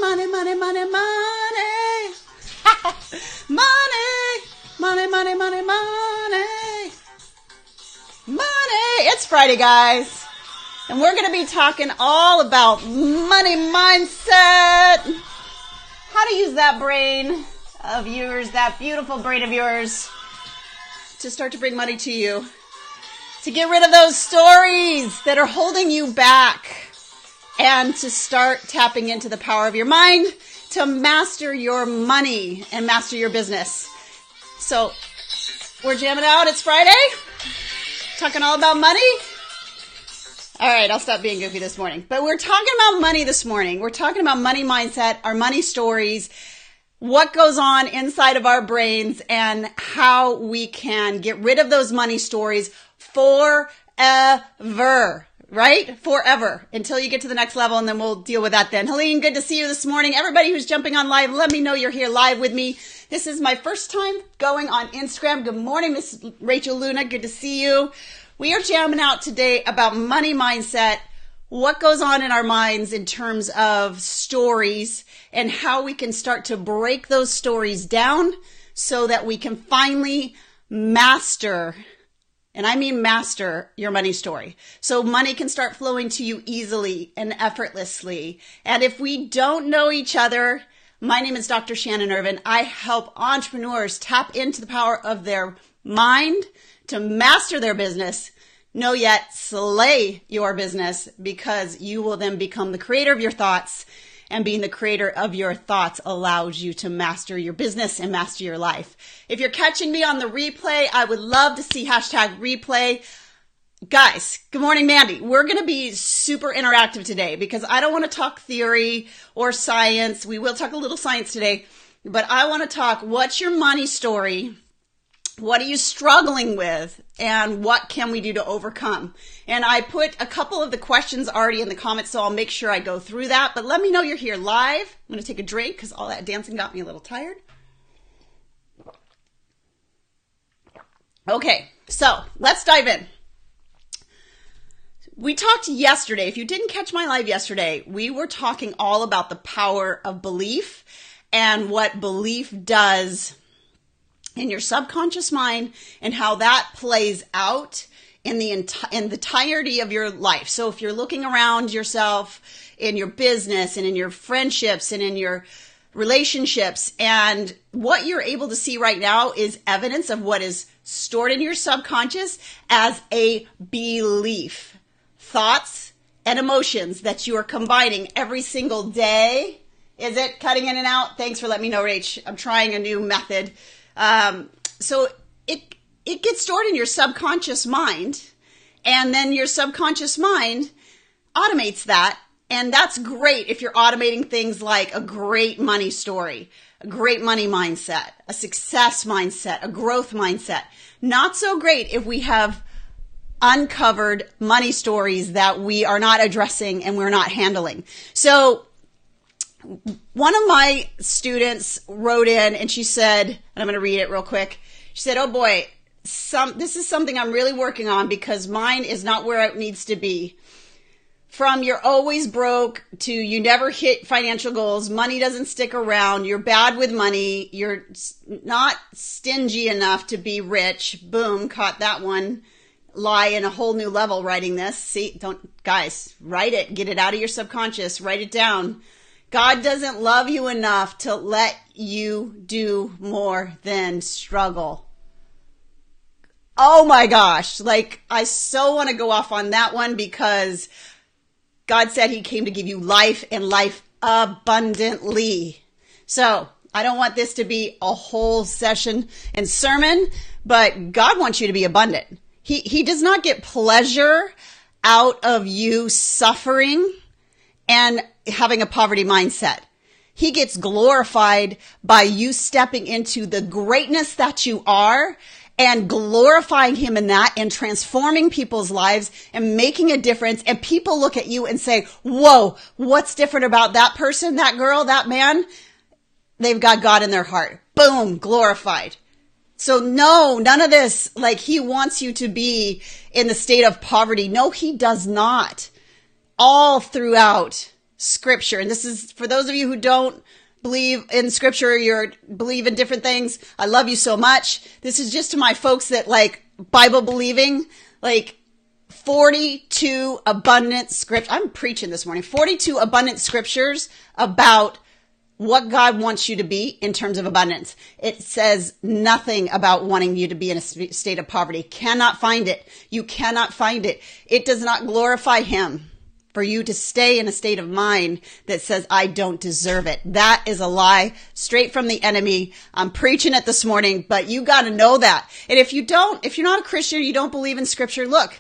money, money, money, money. Money, money, money, money, money. Money. It's Friday, guys. And we're going to be talking all about money mindset. How to use that brain of yours, that beautiful brain of yours, to start to bring money to you. To get rid of those stories that are holding you back. And to start tapping into the power of your mind to master your money and master your business. So, we're jamming out. It's Friday. Talking all about money. All right, I'll stop being goofy this morning. But we're talking about money this morning. We're talking about money mindset, our money stories, what goes on inside of our brains, and how we can get rid of those money stories forever. Right? Forever. Until you get to the next level, and then we'll deal with that then. Helene, good to see you this morning. Everybody who's jumping on live, let me know you're here live with me. This is my first time going on Instagram. Good morning, Miss Rachel Luna. Good to see you. We are jamming out today about money mindset, what goes on in our minds in terms of stories, and how we can start to break those stories down so that we can finally master, and I mean master, your money story. So money can start flowing to you easily and effortlessly. And if we don't know each other, my name is Dr. Shannon Irvin. I help entrepreneurs tap into the power of their mind to master their business. No, yet slay your business, because you will then become the creator of your thoughts. And being the creator of your thoughts allows you to master your business and master your life. If you're catching me on the replay, I would love to see #replay. Guys, good morning, Mandy. We're going to be super interactive today because I don't want to talk theory or science. We will talk a little science today, but I want to talk, what's your money story? What are you struggling with? And what can we do to overcome? And I put a couple of the questions already in the comments, so I'll make sure I go through that. But let me know you're here live. I'm going to take a drink because all that dancing got me a little tired. Okay, so let's dive in. We talked yesterday. If you didn't catch my live yesterday, we were talking all about the power of belief and what belief does in your subconscious mind, and how that plays out in the entirety of your life. So if you're looking around yourself in your business and in your friendships and in your relationships, and what you're able to see right now is evidence of what is stored in your subconscious as a belief, thoughts and emotions that you are combining every single day. Is it cutting in and out? Thanks for letting me know, Rach. I'm trying a new method. So it gets stored in your subconscious mind, and then your subconscious mind automates that. And that's great if you're automating things like a great money story, a great money mindset, a success mindset, a growth mindset. Not so great if we have uncovered money stories that we are not addressing and we're not handling. So one of my students wrote in and she said, and I'm going to read it real quick. She said, oh boy, this is something I'm really working on because mine is not where it needs to be. From you're always broke to you never hit financial goals, money doesn't stick around, you're bad with money, you're not stingy enough to be rich. Boom, caught that one. Lie in a whole new level writing this. See, guys, write it, get it out of your subconscious, write it down. God doesn't love you enough to let you do more than struggle. Oh my gosh. Like, I so want to go off on that one because God said he came to give you life and life abundantly. So I don't want this to be a whole session and sermon, but God wants you to be abundant. He does not get pleasure out of you suffering and having a poverty mindset. He gets glorified by you stepping into the greatness that you are and glorifying him in that and transforming people's lives and making a difference. And people look at you and say, whoa, what's different about that person, that girl, that man? They've got God in their heart. Boom, glorified. So no, none of this, like he wants you to be in the state of poverty. No, he does not. All throughout scripture. And this is for those of you who don't believe in scripture, you believe in different things. I love you so much. This is just to my folks that like Bible believing, like 42 abundant script. I'm preaching this morning. 42 abundant scriptures about what God wants you to be in terms of abundance. It says nothing about wanting you to be in a state of poverty. Cannot find it. You cannot find it. It does not glorify him for you to stay in a state of mind that says, I don't deserve it. That is a lie straight from the enemy. I'm preaching it this morning, but you got to know that. And if you're not a Christian, you don't believe in scripture, look,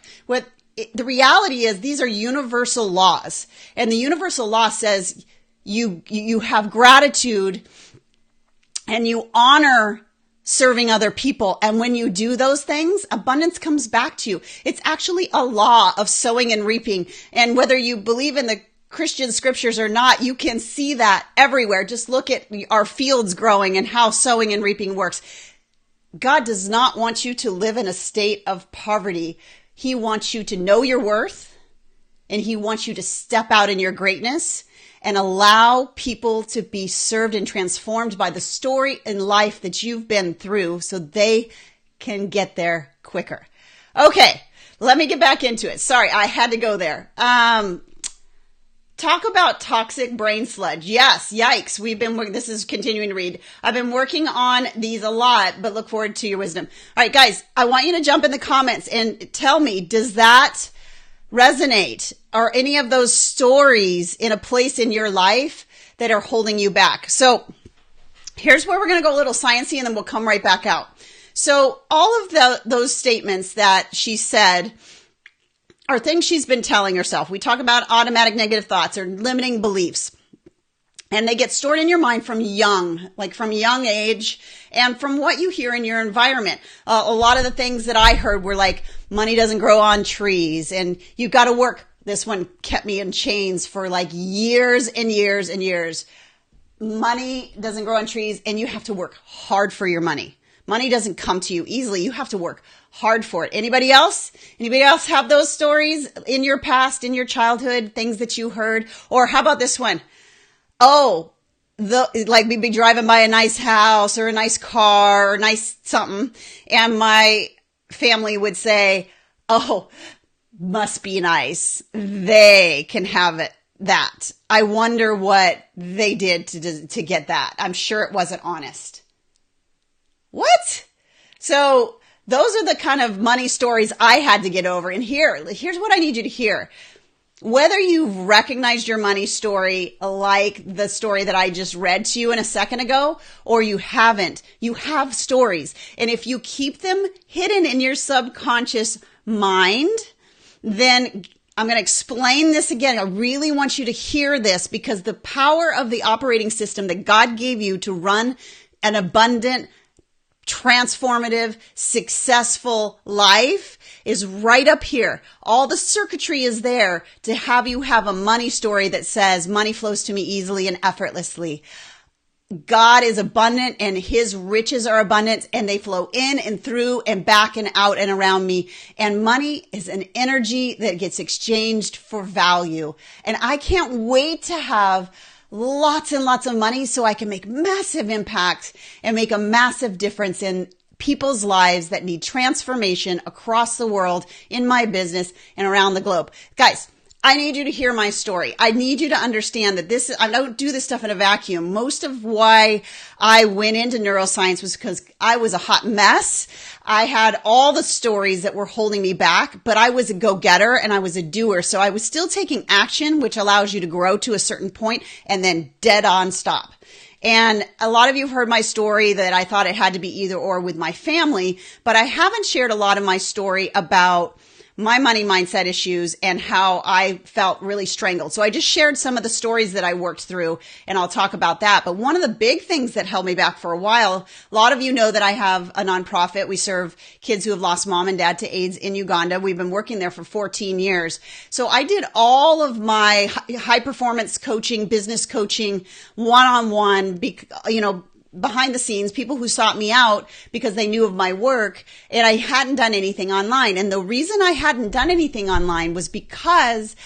the reality is these are universal laws. And the universal law says you have gratitude and you honor serving other people. And when you do those things, abundance comes back to you. It's actually a law of sowing and reaping. And whether you believe in the Christian scriptures or not, you can see that everywhere. Just look at our fields growing and how sowing and reaping works. God does not want you to live in a state of poverty. He wants you to know your worth, and he wants you to step out in your greatness and allow people to be served and transformed by the story in life that you've been through so they can get there quicker. Okay, let me get back into it. Sorry, I had to go there. Talk about toxic brain sludge. Yes, yikes. This is continuing to read. I've been working on these a lot, but look forward to your wisdom. All right, guys, I want you to jump in the comments and tell me, does that resonate? Are any of those stories in a place in your life that are holding you back? So here's where we're going to go a little sciencey and then we'll come right back out. So all of those statements that she said are things she's been telling herself. We talk about automatic negative thoughts or limiting beliefs. And they get stored in your mind from young age and from what you hear in your environment. A lot of the things that I heard were like, money doesn't grow on trees and you've got to work. This one kept me in chains for like years and years and years. Money doesn't grow on trees and you have to work hard for your money. Money doesn't come to you easily. You have to work hard for it. Anybody else? Anybody else have those stories in your past, in your childhood, things that you heard? Or how about this one? Oh, like we'd be driving by a nice house or a nice car or nice something. And my family would say, oh, must be nice. They can have it. That. I wonder what they did to get that. I'm sure it wasn't honest. What? So those are the kind of money stories I had to get over. And here's what I need you to hear. Whether you've recognized your money story like the story that I just read to you in a second ago, or you haven't, you have stories. And if you keep them hidden in your subconscious mind, then I'm going to explain this again. I really want you to hear this because the power of the operating system that God gave you to run an abundant, transformative, successful life is right up here. All the circuitry is there to have you have a money story that says money flows to me easily and effortlessly. God is abundant and his riches are abundant and they flow in and through and back and out and around me. And money is an energy that gets exchanged for value. And I can't wait to have lots and lots of money so I can make massive impact and make a massive difference in people's lives that need transformation across the world, in my business and around the globe. Guys, I need you to hear my story. I need you to understand that I don't do this stuff in a vacuum. Most of why I went into neuroscience was because I was a hot mess. I had all the stories that were holding me back, but I was a go-getter and I was a doer. So I was still taking action, which allows you to grow to a certain point and then dead on stop. And a lot of you have heard my story that I thought it had to be either or with my family, but I haven't shared a lot of my story about my money mindset issues and how I felt really strangled. So I just shared some of the stories that I worked through and I'll talk about that. But one of the big things that held me back for a while, a lot of you know that I have a nonprofit. We serve kids who have lost mom and dad to AIDS in Uganda. We've been working there for 14 years. So I did all of my high performance coaching, business coaching, one-on-one, behind the scenes, people who sought me out because they knew of my work, and I hadn't done anything online. And the reason I hadn't done anything online was because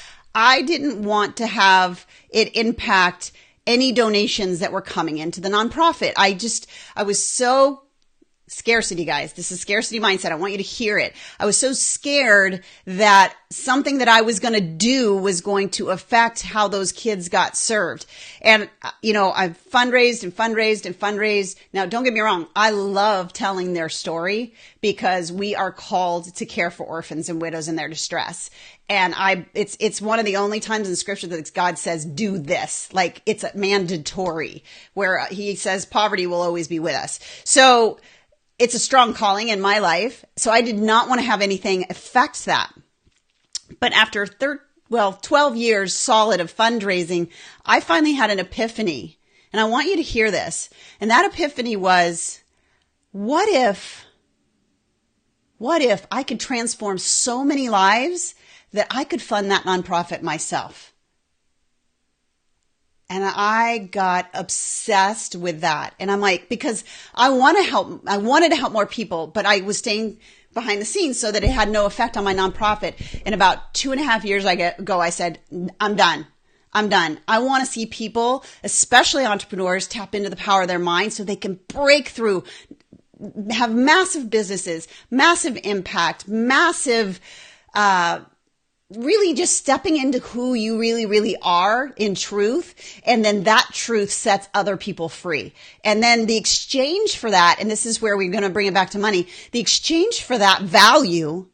I didn't want to have it impact any donations that were coming into the nonprofit. I was so scarcity, guys. This is scarcity mindset. I want you to hear it. I was so scared that something that I was going to do was going to affect how those kids got served. And, I've fundraised and fundraised and fundraised. Now, don't get me wrong. I love telling their story because we are called to care for orphans and widows in their distress. And it's one of the only times in scripture that God says, do this. Like it's mandatory, where he says poverty will always be with us. So it's a strong calling in my life. So I did not want to have anything affect that. But after 12 years solid of fundraising, I finally had an epiphany. And I want you to hear this. And that epiphany was, what if I could transform so many lives that I could fund that nonprofit myself? And I got obsessed with that. And I'm like, because I wanted to help more people, but I was staying behind the scenes so that it had no effect on my nonprofit. And about 2.5 years ago, I said, I'm done. I want to see people, especially entrepreneurs, tap into the power of their mind so they can break through, have massive businesses, massive impact, massive, really just stepping into who you really, really are in truth. And then that truth sets other people free. And then the exchange for that, and this is where we're going to bring it back to money. The exchange for that value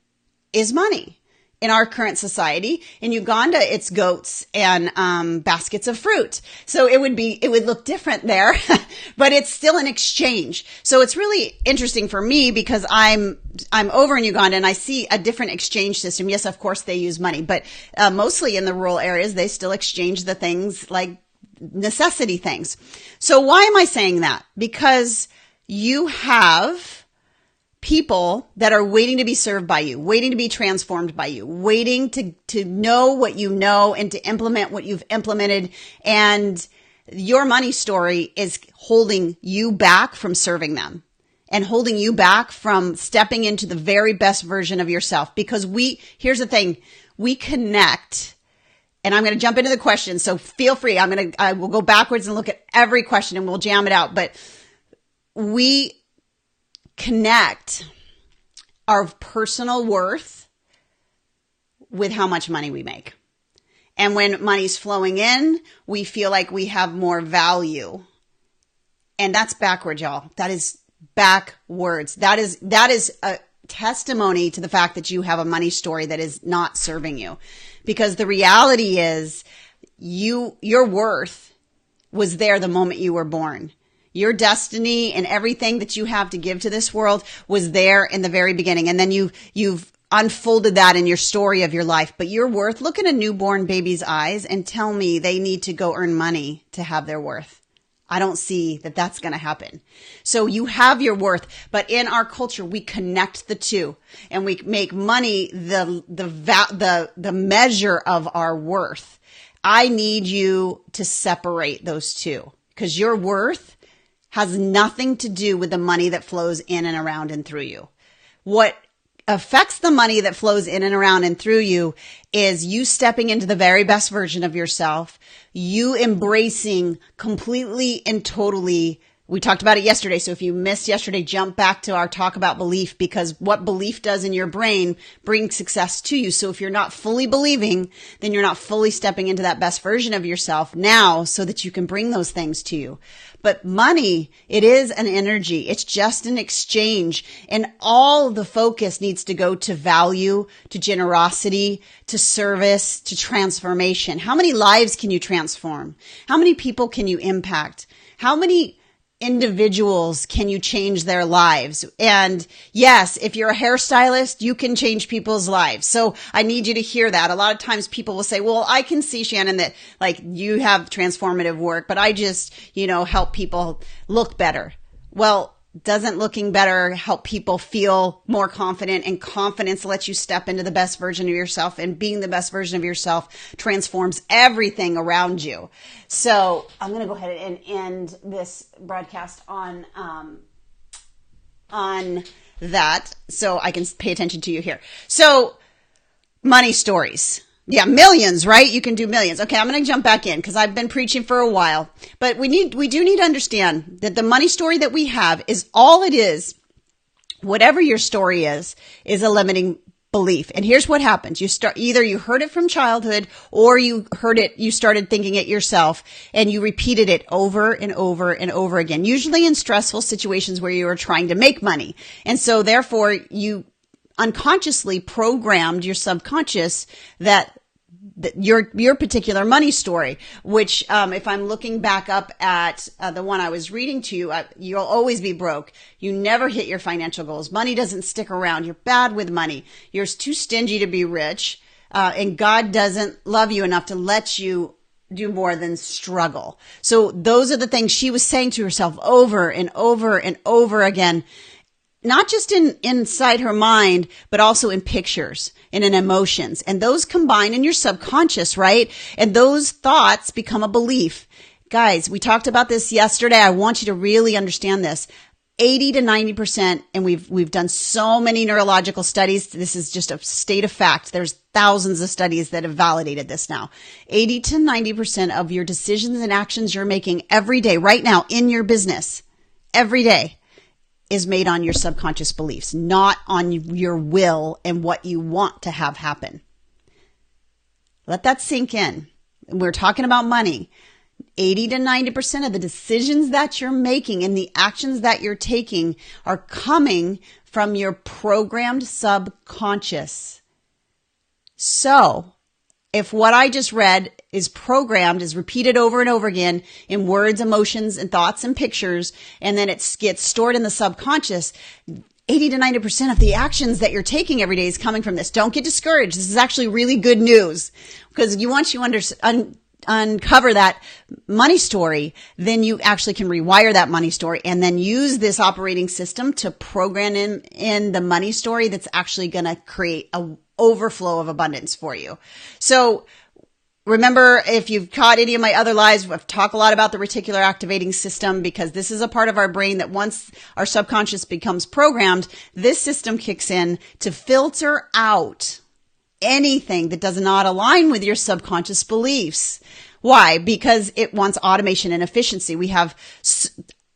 is money. In our current society, in Uganda, it's goats and baskets of fruit. So it would look different there, but it's still an exchange. So it's really interesting for me because I'm over in Uganda and I see a different exchange system. Yes, of course they use money, but mostly in the rural areas, they still exchange the things like necessity things. So why am I saying that? Because you have people that are waiting to be served by you, waiting to be transformed by you, waiting to know what you know and to implement what you've implemented. And your money story is holding you back from serving them and holding you back from stepping into the very best version of yourself. Because here's the thing, we connect. And I'm going to jump into the questions. So feel free. I will go backwards and look at every question and we'll jam it out. But we connect our personal worth with how much money we make. And when money's flowing in, we feel like we have more value. And that's backwards, y'all. That is backwards. That is a testimony to the fact that you have a money story that is not serving you. Because the reality is your worth was there the moment you were born. Your destiny and everything that you have to give to this world was there in the very beginning. And then you've unfolded that in your story of your life. But your worth, look in a newborn baby's eyes and tell me they need to go earn money to have their worth. I don't see that that's going to happen. So you have your worth, but in our culture, we connect the two and we make money the measure of our worth. I need you to separate those two because your worth has nothing to do with the money that flows in and around and through you. What affects the money that flows in and around and through you is you stepping into the very best version of yourself, you embracing completely and totally. We talked about it yesterday. So if you missed yesterday, jump back to our talk about belief, because what belief does in your brain brings success to you. So if you're not fully believing, then you're not fully stepping into that best version of yourself now so that you can bring those things to you. But money, it is an energy. It's just an exchange. And all the focus needs to go to value, to generosity, to service, to transformation. How many lives can you transform? How many people can you impact? How many individuals can you change their lives? And yes, if you're a hairstylist, you can change people's lives. So I need you to hear that. A lot of times people will say, well, I can see, Shannon, that like you have transformative work, but I just, help people look better. Well, doesn't looking better help people feel more confident, and confidence lets you step into the best version of yourself, and being the best version of yourself transforms everything around you. So I'm going to go ahead and end this broadcast on that so I can pay attention to you here. So money stories. Yeah, millions, right? You can do millions. Okay, I'm going to jump back in because I've been preaching for a while. But we do need to understand that the money story that we have is all it is. Whatever your story is a limiting belief. And here's what happens. Either you heard it from childhood or you started thinking it yourself and you repeated it over and over and over again, usually in stressful situations where you are trying to make money. And so therefore you unconsciously programmed your subconscious that your particular money story, which, if I'm looking back up at the one I was reading to you, you'll always be broke. You never hit your financial goals. Money doesn't stick around. You're bad with money. You're too stingy to be rich. And God doesn't love you enough to let you do more than struggle. So those are the things she was saying to herself over and over and over again. Not just inside her mind, but also in pictures and in emotions. And those combine in your subconscious, right? And those thoughts become a belief. Guys, we talked about this yesterday. I want you to really understand this. 80 to 90%, and we've done so many neurological studies. This is just a state of fact. There's thousands of studies that have validated this now. 80 to 90% of your decisions and actions you're making every day, right now in your business, every day, is made on your subconscious beliefs, not on your will and what you want to have happen. Let that sink in. We're talking about money. 80 to 90% of the decisions that you're making and the actions that you're taking are coming from your programmed subconscious. So, if what I just read is programmed, is repeated over and over again in words, emotions, and thoughts and pictures, and then it gets stored in the subconscious, 80 to 90% of the actions that you're taking every day is coming from this. Don't get discouraged. This is actually really good news because once you uncover that money story, then you actually can rewire that money story and then use this operating system to program in the money story that's actually going to create a overflow of abundance for you. So remember, if you've caught any of my other lives, I've talked a lot about the reticular activating system because this is a part of our brain that once our subconscious becomes programmed, this system kicks in to filter out anything that does not align with your subconscious beliefs. Why? Because it wants automation and efficiency. We have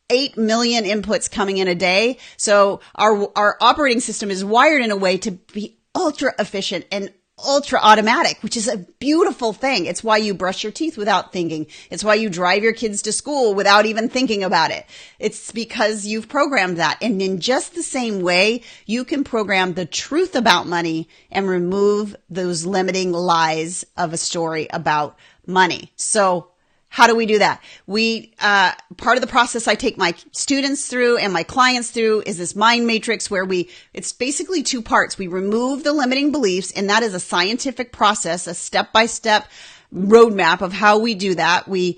8 million inputs coming in a day. So our operating system is wired in a way to be ultra efficient and ultra automatic, which is a beautiful thing. It's why you brush your teeth without thinking. It's why you drive your kids to school without even thinking about it. It's because you've programmed that. And in just the same way, you can program the truth about money and remove those limiting lies of a story about money. So how do we do that? Part of the process I take my students through and my clients through is this mind matrix where it's basically 2 parts. We remove the limiting beliefs, and that is a scientific process, a step-by-step roadmap of how we do that. We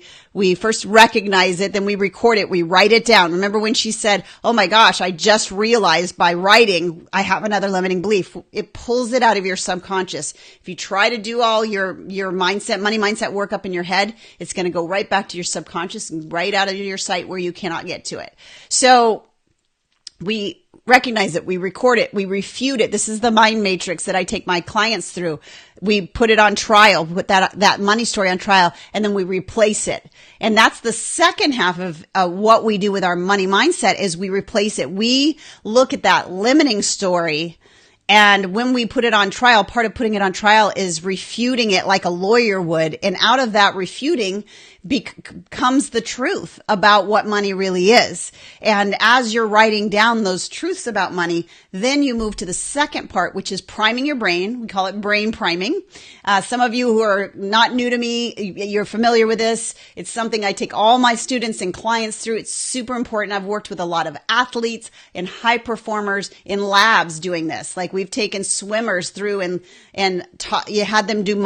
first recognize it, then we record it, we write it down. Remember when she said, oh my gosh, I just realized by writing I have another limiting belief. It pulls it out of your subconscious. If you try to do all your mindset, money mindset work up in your head, it's going to go right back to your subconscious and right out of your sight where you cannot get to it. So we recognize it, we record it, we refute it. This is the mind matrix that I take my clients through. We put it on trial, put that money story on trial, and then we replace it. And that's the second half of what we do with our money mindset is we replace it. We look at that limiting story, and when we put it on trial, part of putting it on trial is refuting it like a lawyer would. And out of that refuting comes the truth about what money really is. And as you're writing down those truths about money, then you move to the second part, which is priming your brain. We call it brain priming. Some of you who are not new to me, you're familiar with this. It's something I take all my students and clients through. It's super important. I've worked with a lot of athletes and high performers in labs doing this. Like we've taken swimmers through and you had them do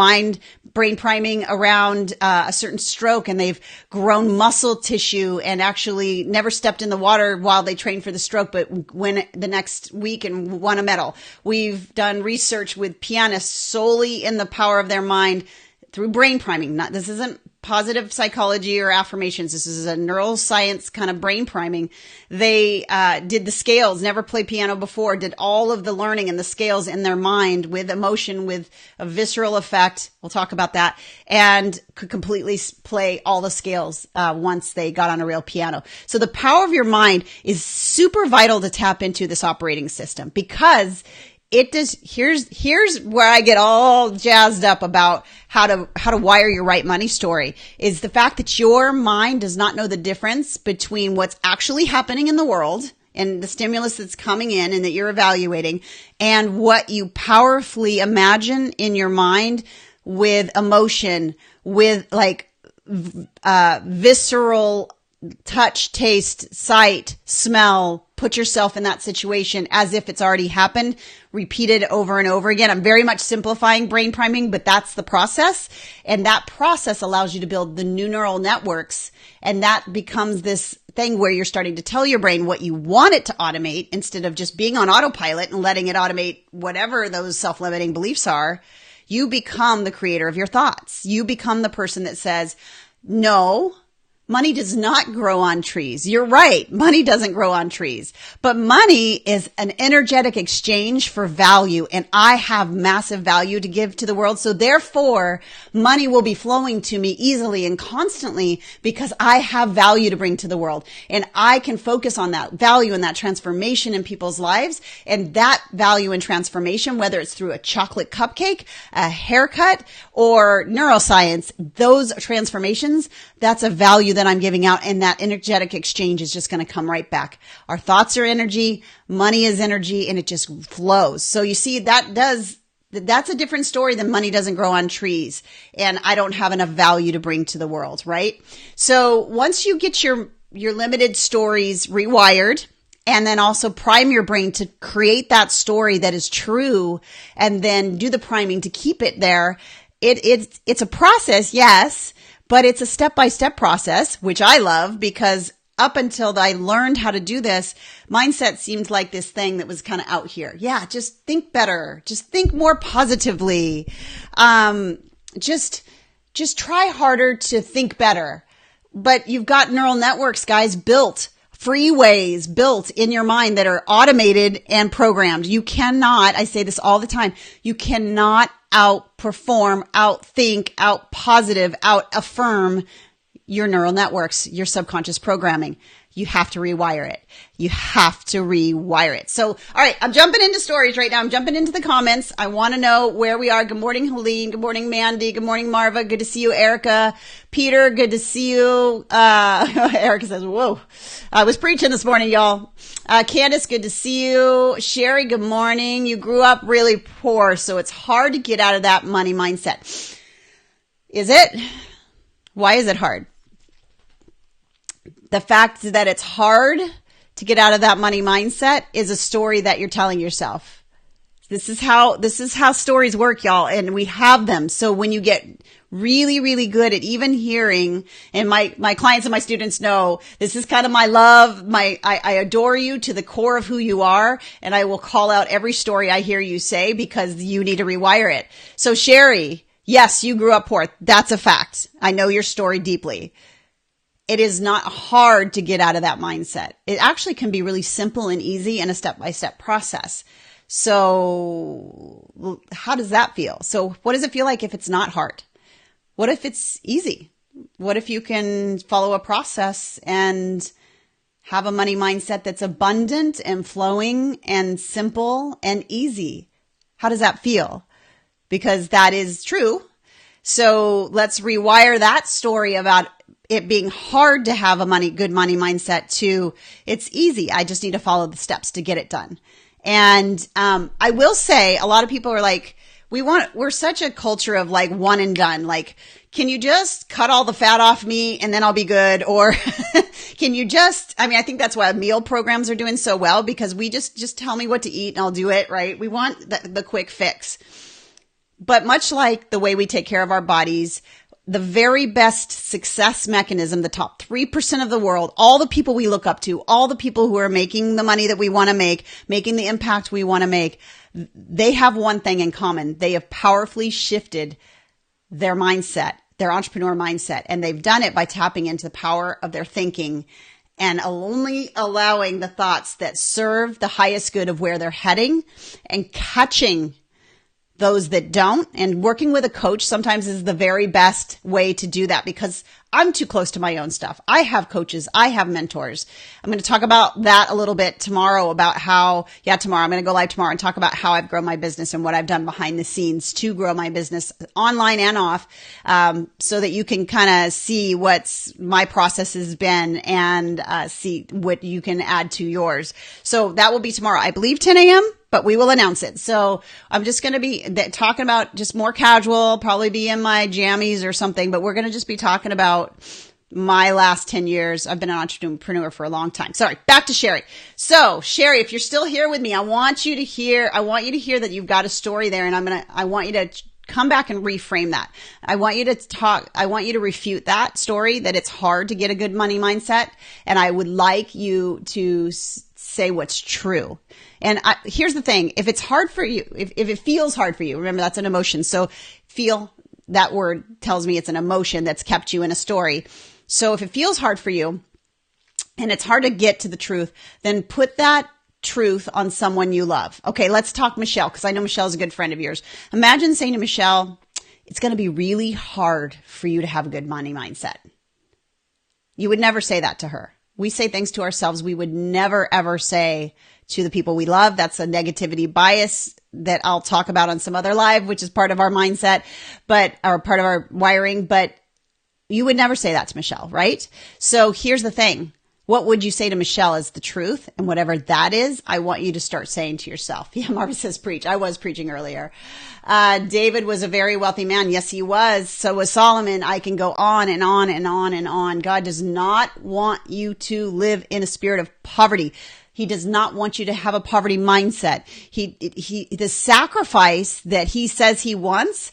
brain priming around a certain stroke, and they've grown muscle tissue and actually never stepped in the water while they trained for the stroke, but went the next week and won a medal. We've done research with pianists solely in the power of their mind through brain priming. This isn't positive psychology or affirmations. This is a neuroscience kind of brain priming. They did the scales, never played piano before, did all of the learning and the scales in their mind with emotion, with a visceral effect. We'll talk about that, and could completely play all the scales once they got on a real piano. So the power of your mind is super vital to tap into this operating system, because it does. Here's where I get all jazzed up about how to wire your right money story, is the fact that your mind does not know the difference between what's actually happening in the world and the stimulus that's coming in and that you're evaluating, and what you powerfully imagine in your mind with emotion, with like visceral touch, taste, sight, smell. Put yourself in that situation as if it's already happened, repeated over and over again. I'm very much simplifying brain priming, but that's the process. And that process allows you to build the new neural networks. And that becomes this thing where you're starting to tell your brain what you want it to automate, instead of just being on autopilot and letting it automate whatever those self-limiting beliefs are. You become the creator of your thoughts. You become the person that says, no, money does not grow on trees. You're right. Money doesn't grow on trees, but money is an energetic exchange for value. And I have massive value to give to the world. So therefore, money will be flowing to me easily and constantly because I have value to bring to the world. And I can focus on that value and that transformation in people's lives. And that value and transformation, whether it's through a chocolate cupcake, a haircut, or neuroscience, those transformations, that's a value that I'm giving out, and that energetic exchange is just going to come right back. Our thoughts are energy, money is energy, and it just flows. So you see, that's a different story than money doesn't grow on trees, and I don't have enough value to bring to the world, right? So once you get your limited stories rewired, and then also prime your brain to create that story that is true, and then do the priming to keep it there, it's a process, yes, but it's a step-by-step process, which I love, because up until I learned how to do this, mindset seemed like this thing that was kind of out here. Yeah, just think better. Just think more positively. Just try harder to think better. But you've got neural networks, guys, built, freeways built in your mind that are automated and programmed. You cannot, I say this all the time, you cannot outperform, outthink, out positive, out affirm your neural networks, your subconscious programming. You have to rewire it. You have to rewire it. So, all right, I'm jumping into stories right now. I'm jumping into the comments. I want to know where we are. Good morning, Helene. Good morning, Mandy. Good morning, Marva. Good to see you, Erica. Peter, good to see you. Erica says, whoa, I was preaching this morning, y'all. Candace, good to see you. Sherry, good morning. You grew up really poor, so it's hard to get out of that money mindset. Is it? Why is it hard? The fact that it's hard to get out of that money mindset is a story that you're telling yourself. This is how stories work, y'all. And we have them. So when you get really, really good at even hearing, and my clients and my students know, this is kind of my love. I adore you to the core of who you are. And I will call out every story I hear you say, because you need to rewire it. So Sherry, yes, you grew up poor. That's a fact. I know your story deeply. It is not hard to get out of that mindset. It actually can be really simple and easy and a step-by-step process. So how does that feel? So what does it feel like if it's not hard? What if it's easy? What if you can follow a process and have a money mindset that's abundant and flowing and simple and easy? How does that feel? Because that is true. So let's rewire that story about it being hard to have a good money mindset to it's easy. I just need to follow the steps to get it done. And I will say, a lot of people are like, we're such a culture of like one and done. Like, can you just cut all the fat off me and then I'll be good? Or can you I think that's why meal programs are doing so well, because we just tell me what to eat and I'll do it, right? We want the quick fix. But much like the way we take care of our bodies, the very best success mechanism, the top 3% of the world, all the people we look up to, all the people who are making the money that we want to make, making the impact we want to make, they have one thing in common. They have powerfully shifted their mindset their entrepreneur mindset. And they've done it by tapping into the power of their thinking and only allowing the thoughts that serve the highest good of where they're heading and catching those that don't. And working with a coach sometimes is the very best way to do that, because I'm too close to my own stuff. I have coaches. I have mentors. I'm going to talk about that a little bit tomorrow, about how, tomorrow, I'm going to go live tomorrow and talk about how I've grown my business and what I've done behind the scenes to grow my business online and off, so that you can kind of see what's my process has been and see what you can add to yours. So that will be tomorrow, I believe 10 a.m., but we will announce it. So I'm just going to be talking about just more casual, probably be in my jammies or something, but we're going to just be talking about my last 10 years. I've been an entrepreneur for a long time. Sorry, back to Sherry. So Sherry, if you're still here with me, I want you to hear that you've got a story there, and I want you to come back and reframe that. I want you to refute that story that it's hard to get a good money mindset. And I would like you to say what's true. And here's the thing. If it's hard for you, if it feels hard for you, remember that's an emotion. So feel, that word tells me it's an emotion that's kept you in a story. So if it feels hard for you and it's hard to get to the truth, then put that truth on someone you love. Okay, let's talk Michelle, because I know Michelle's a good friend of yours. Imagine saying to Michelle, it's going to be really hard for you to have a good money mindset. You would never say that to her. We say things to ourselves we would never, ever say to the people we love. That's a negativity bias that I'll talk about on some other live, which is part of our mindset, or part of our wiring. But you would never say that to Michelle, right? So here's the thing. What would you say to Michelle is the truth? And whatever that is, I want you to start saying to yourself. Yeah, Marva says preach. I was preaching earlier. David was a very wealthy man. Yes, he was. So was Solomon. I can go on and on and on and on. God does not want you to live in a spirit of poverty. He does not want you to have a poverty mindset. The sacrifice that he says he wants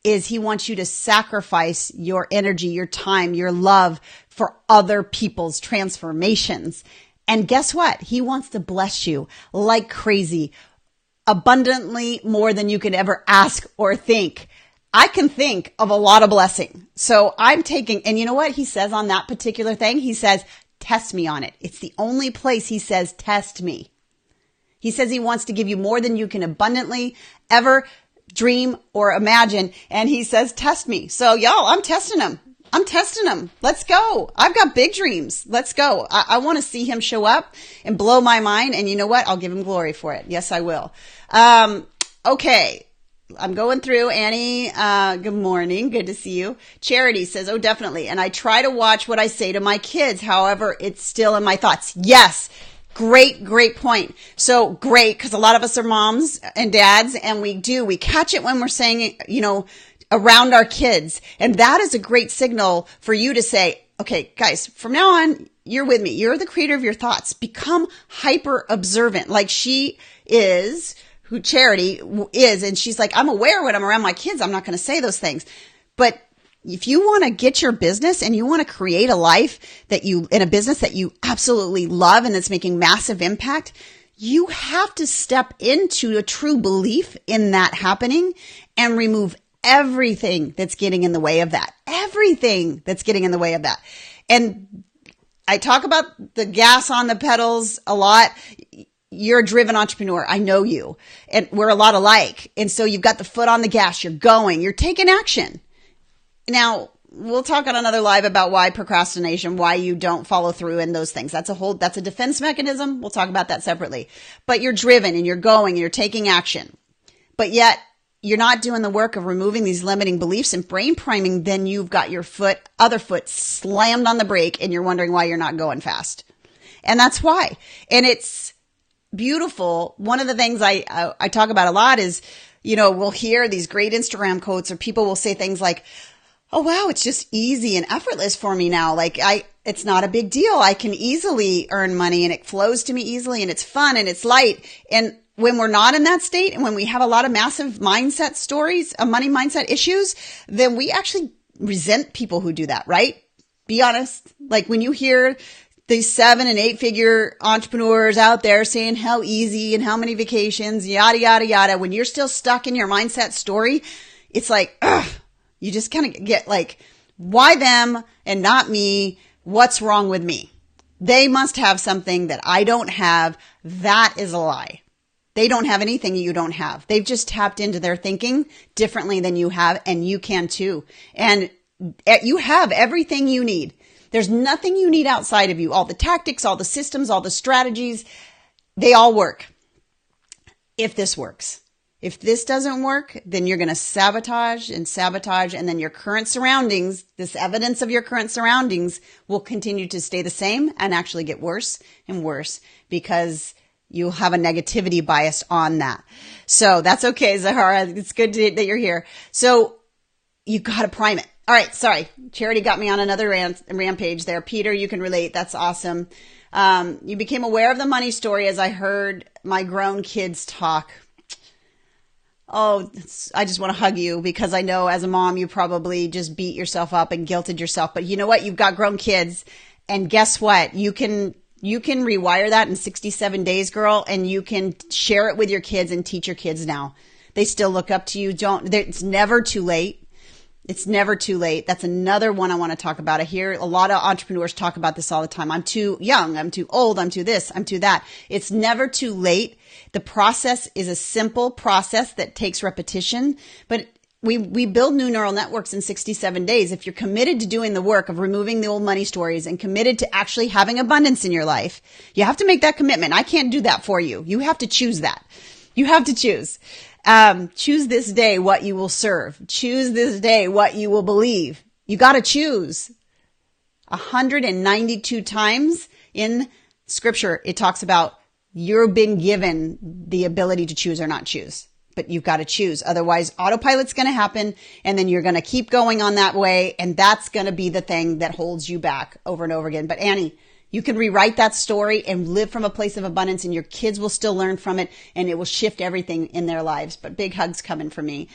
is he wants you to sacrifice your energy, your time, your love for other people's transformations. And guess what? He wants to bless you like crazy, abundantly more than you could ever ask or think. I can think of a lot of blessing. So I'm taking, and you know what he says on that particular thing? He says, test me on it. It's the only place he says, test me. He says he wants to give you more than you can abundantly ever dream or imagine. And he says, test me. So y'all, I'm testing him. Let's go. I've got big dreams. Let's go. I want to see him show up and blow my mind. And you know what? I'll give him glory for it. Yes, I will. Okay. I'm going through. Annie, good morning. Good to see you. Charity says, oh, definitely. And I try to watch what I say to my kids. However, it's still in my thoughts. Yes. Great point. So great, because a lot of us are moms and dads, and we catch it when we're saying, around our kids. And that is a great signal for you to say, okay, guys, from now on, you're with me. You're the creator of your thoughts. Become hyper observant like she is, who Charity is. And she's like, I'm aware when I'm around my kids, I'm not going to say those things. But if you want to get your business and you want to create a life in a business that you absolutely love and that's making massive impact, you have to step into a true belief in that happening and remove everything that's getting in the way of that. And I talk about the gas on the pedals a lot. You're a driven entrepreneur. I know you, and we're a lot alike. And so you've got the foot on the gas. You're going, you're taking action. Now, we'll talk on another live about why procrastination, why you don't follow through in those things. That's a defense mechanism. We'll talk about that separately. But you're driven and you're going and you're taking action. But yet you're not doing the work of removing these limiting beliefs and brain priming. Then you've got your other foot slammed on the brake and you're wondering why you're not going fast. And that's why. And it's beautiful. One of the things I talk about a lot is, we'll hear these great Instagram quotes, or people will say things like, oh, wow, it's just easy and effortless for me now. It's not a big deal. I can easily earn money and it flows to me easily and it's fun and it's light. And when we're not in that state and when we have a lot of massive mindset stories, money mindset issues, then we actually resent people who do that, right? Be honest. Like when you hear these 7 and 8 figure entrepreneurs out there saying how easy and how many vacations, yada, yada, yada, when you're still stuck in your mindset story, it's like, ugh. You just kind of get like, why them and not me? What's wrong with me? They must have something that I don't have. That is a lie. They don't have anything you don't have. They've just tapped into their thinking differently than you have, and you can too. And you have everything you need. There's nothing you need outside of you. All the tactics, all the systems, all the strategies, they all work. If this works. If this doesn't work, then you're going to sabotage, and then your current surroundings, this evidence of your current surroundings will continue to stay the same and actually get worse and worse because you'll have a negativity bias on that. So that's okay, Zahara. It's good that you're here. So you got to prime it. All right. Sorry. Charity got me on another rampage there. Peter, you can relate. That's awesome. You became aware of the money story as I heard my grown kids talk. Oh, I just want to hug you because I know as a mom, you probably just beat yourself up and guilted yourself. But you know what? You've got grown kids, and guess what? You can rewire that in 67 days, girl, and you can share it with your kids and teach your kids now. They still look up to you. It's never too late. It's never too late. That's another one I want to talk about. I hear a lot of entrepreneurs talk about this all the time. I'm too young. I'm too old. I'm too this. I'm too that. It's never too late. The process is a simple process that takes repetition, but we build new neural networks in 67 days. If you're committed to doing the work of removing the old money stories and committed to actually having abundance in your life, you have to make that commitment. I can't do that for you. You have to choose that. You have to choose. Choose this day what you will serve. Choose this day what you will believe. You got to choose. 192 times in scripture, it talks about you've been given the ability to choose or not choose, but you've got to choose. Otherwise, autopilot's going to happen, and then you're going to keep going on that way, and that's going to be the thing that holds you back over and over again. But Annie, you can rewrite that story and live from a place of abundance, and your kids will still learn from it, and it will shift everything in their lives. But big hugs coming from me.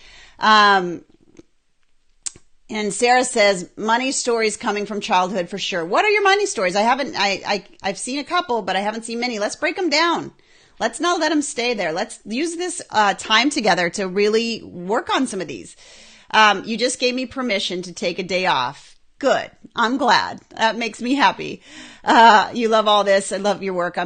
And Sarah says, money stories coming from childhood for sure. What are your money stories? I've seen a couple, but I haven't seen many. Let's break them down. Let's not let them stay there. Let's use this time together to really work on some of these. You just gave me permission to take a day off. Good. I'm glad. That makes me happy. You love all this. I love your work.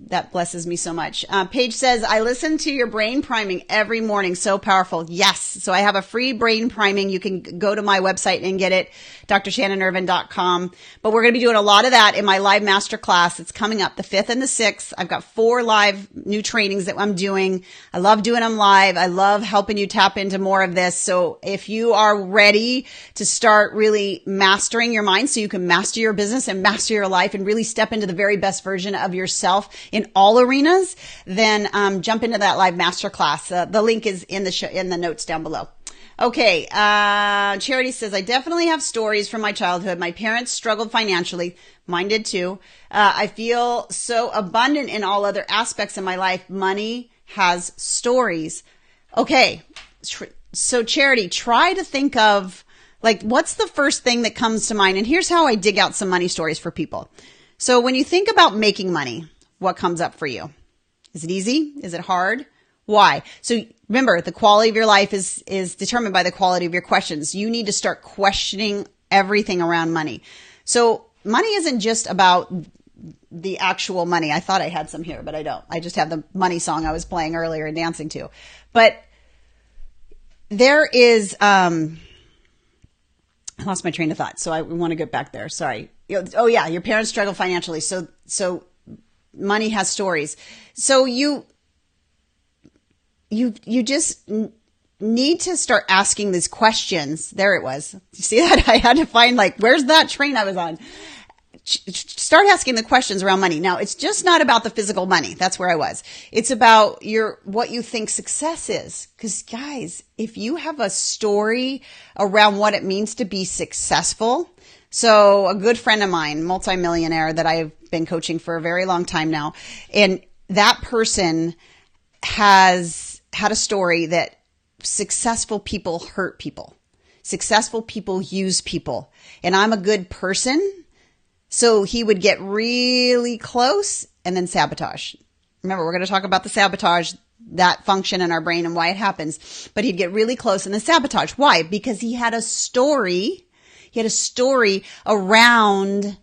That blesses me so much. Paige says, I listen to your brain priming every morning. So powerful. Yes. So I have a free brain priming. You can go to my website and get it, drshannonirvin.com. But we're going to be doing a lot of that in my live masterclass. It's coming up the 5th and the 6th. I've got 4 live new trainings that I'm doing. I love doing them live. I love helping you tap into more of this. So if you are ready to start really mastering your mind so you can master your business and master your life and really step into the very best version of yourself in all arenas, then jump into that live masterclass. The link is in the notes down below. Okay, Charity says, I definitely have stories from my childhood. My parents struggled financially. Mine did too. I feel so abundant in all other aspects of my life. Money has stories. Okay, so Charity, try to think of, like, what's the first thing that comes to mind? And here's how I dig out some money stories for people. So when you think about making money, what comes up for you? Is it easy? Is it hard? Why? So remember, the quality of your life is determined by the quality of your questions. You need to start questioning everything around money. So money isn't just about the actual money. I thought I had some here, but I don't. I just have the money song I was playing earlier and dancing to. But there is, I lost my train of thought. So I want to get back there. Sorry. Oh yeah. Your parents struggle financially. So money has stories. So you just need to start asking these questions. There it was. You see that? I had to find, like, where's that train I was on? Start asking the questions around money. Now, it's just not about the physical money. That's where I was. It's about what you think success is. Because guys, if you have a story around what it means to be successful. So a good friend of mine, multimillionaire that I've been coaching for a very long time now. And that person has had a story that successful people hurt people. Successful people use people. And I'm a good person. So he would get really close and then sabotage. Remember, we're going to talk about the sabotage that function in our brain and why it happens. But he'd get really close and then sabotage. Why? Because he had a story. He had a story around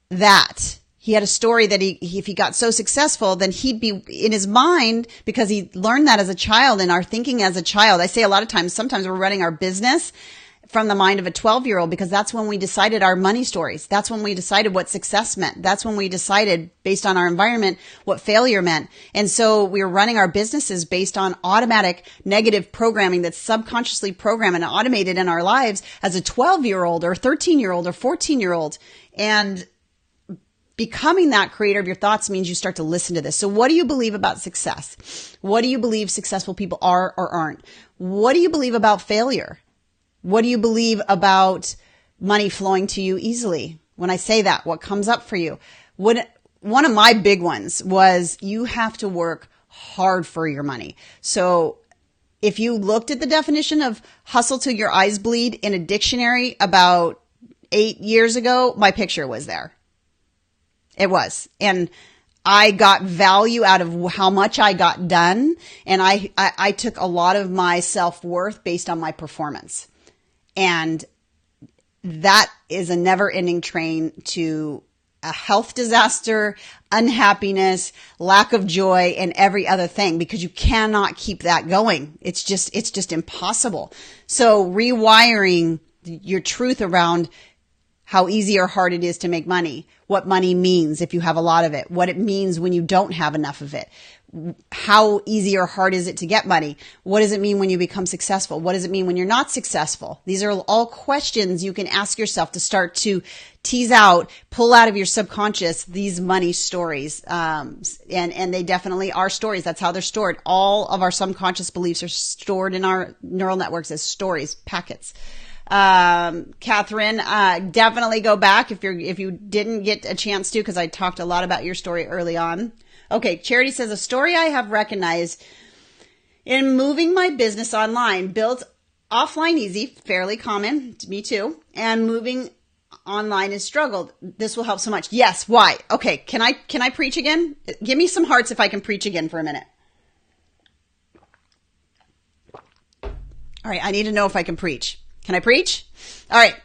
that. He had a story that if he got so successful, then he'd be in his mind, because he learned that as a child and our thinking as a child. I say a lot of times, sometimes we're running our business from the mind of a 12-year-old, because that's when we decided our money stories. That's when we decided what success meant. That's when we decided, based on our environment, what failure meant. And so we were running our businesses based on automatic negative programming that's subconsciously programmed and automated in our lives as a 12-year-old or 13-year-old or 14-year-old. And becoming that creator of your thoughts means you start to listen to this. So what do you believe about success? What do you believe successful people are or aren't? What do you believe about failure? What do you believe about money flowing to you easily? When I say that, what comes up for you? One of my big ones was you have to work hard for your money. So if you looked at the definition of hustle till your eyes bleed in a dictionary about 8 years ago, my picture was there. It was. And I got value out of how much I got done. And I took a lot of my self-worth based on my performance. And that is a never-ending train to a health disaster, unhappiness, lack of joy, and every other thing, because you cannot keep that going. It's just impossible. So rewiring your truth around how easy or hard it is to make money, what money means if you have a lot of it, what it means when you don't have enough of it, how easy or hard is it to get money, what does it mean when you become successful, what does it mean when you're not successful? These are all questions you can ask yourself to start to tease out, pull out of your subconscious these money stories. And they definitely are stories. That's how they're stored. All of our subconscious beliefs are stored in our neural networks as stories, packets. Catherine, definitely go back if you didn't get a chance to, because I talked a lot about your story early on. Okay. Charity says, a story I have recognized in moving my business online, built offline easy, fairly common, me too, and moving online has struggled. This will help so much. Yes. Why? Okay. Can I preach again? Give me some hearts if I can preach again for a minute. All right. I need to know if I can preach. Can I preach? All right.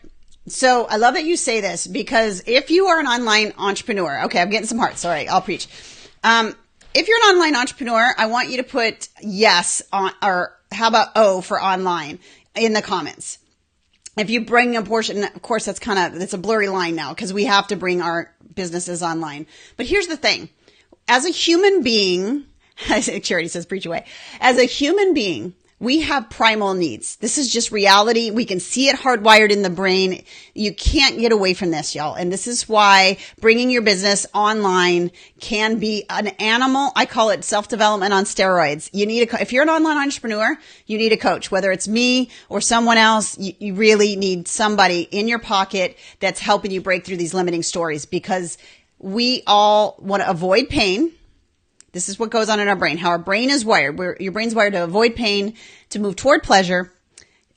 So I love that you say this, because if you are an online entrepreneur, okay, I'm getting some hearts. All right, I'll preach. If you're an online entrepreneur, I want you to put yes on, or how about O for online in the comments. If you bring a portion, of course, it's a blurry line now, because we have to bring our businesses online. But here's the thing. As a human being, Charity says, preach away. As a human being, we have primal needs. This is just reality. We can see it hardwired in the brain. You can't get away from this, y'all. And this is why bringing your business online can be an animal. I call it self-development on steroids. If you're an online entrepreneur, you need a coach, whether it's me or someone else. You really need somebody in your pocket that's helping you break through these limiting stories, because we all want to avoid pain. This is what goes on in our brain, how our brain is wired. Your brain's wired to avoid pain, to move toward pleasure,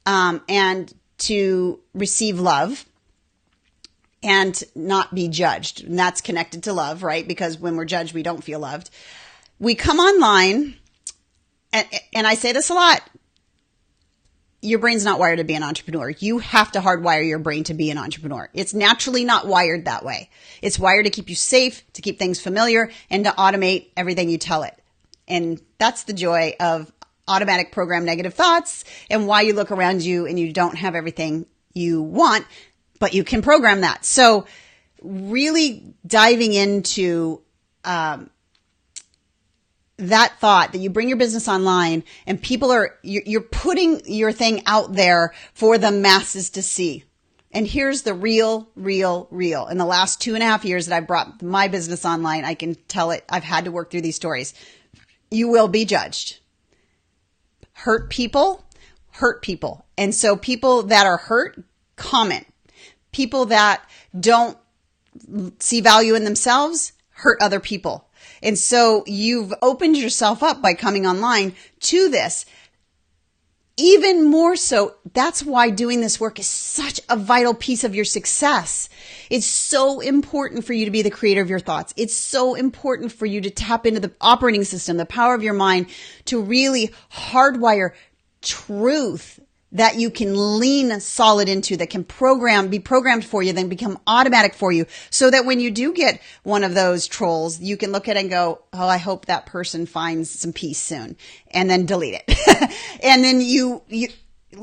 and to receive love and not be judged. And that's connected to love, right? Because when we're judged, we don't feel loved. We come online, and I say this a lot. Your brain's not wired to be an entrepreneur. You have to hardwire your brain to be an entrepreneur. It's naturally not wired that way. It's wired to keep you safe, to keep things familiar, and to automate everything you tell it. And that's the joy of automatic program negative thoughts, and why you look around you and you don't have everything you want, but you can program that. So really diving into that thought that you bring your business online and you're putting your thing out there for the masses to see. And here's the real. In the last 2.5 years that I've brought my business online, I can tell it, I've had to work through these stories. You will be judged. Hurt people. And so people that are hurt, comment. People that don't see value in themselves, hurt other people. And so you've opened yourself up by coming online to this. even more so, that's why doing this work is such a vital piece of your success. It's so important for you to be the creator of your thoughts. It's so important for you to tap into the operating system, the power of your mind, to really hardwire truth that you can lean solid into, that can be programmed for you, then become automatic for you, so that when you do get one of those trolls, you can look at it and go, oh, I hope that person finds some peace soon, and then delete it. And then you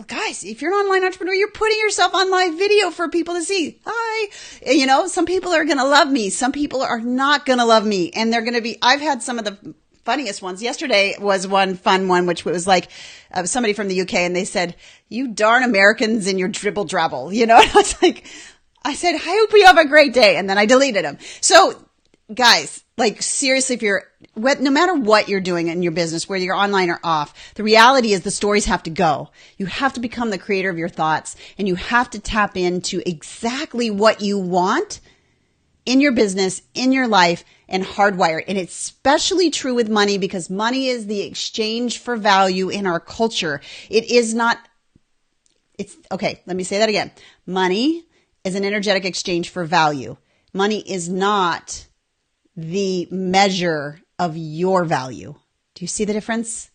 guys, if you're an online entrepreneur, you're putting yourself on live video for people to see. Hi. Some people are going to love me. Some people are not going to love me. And I've had some of the funniest ones. Yesterday was one fun one, which was like somebody from the UK, and they said, you darn Americans and your dribble drabble, And I said, I hope you have a great day. And then I deleted them. So guys, like seriously, no matter what you're doing in your business, whether you're online or off, the reality is the stories have to go. You have to become the creator of your thoughts, and you have to tap into exactly what you want in your business, in your life, and hardwire. And it's especially true with money, because money is the exchange for value in our culture. Okay, let me say that again. Money is an energetic exchange for value. Money is not the measure of your value. Do you see the difference?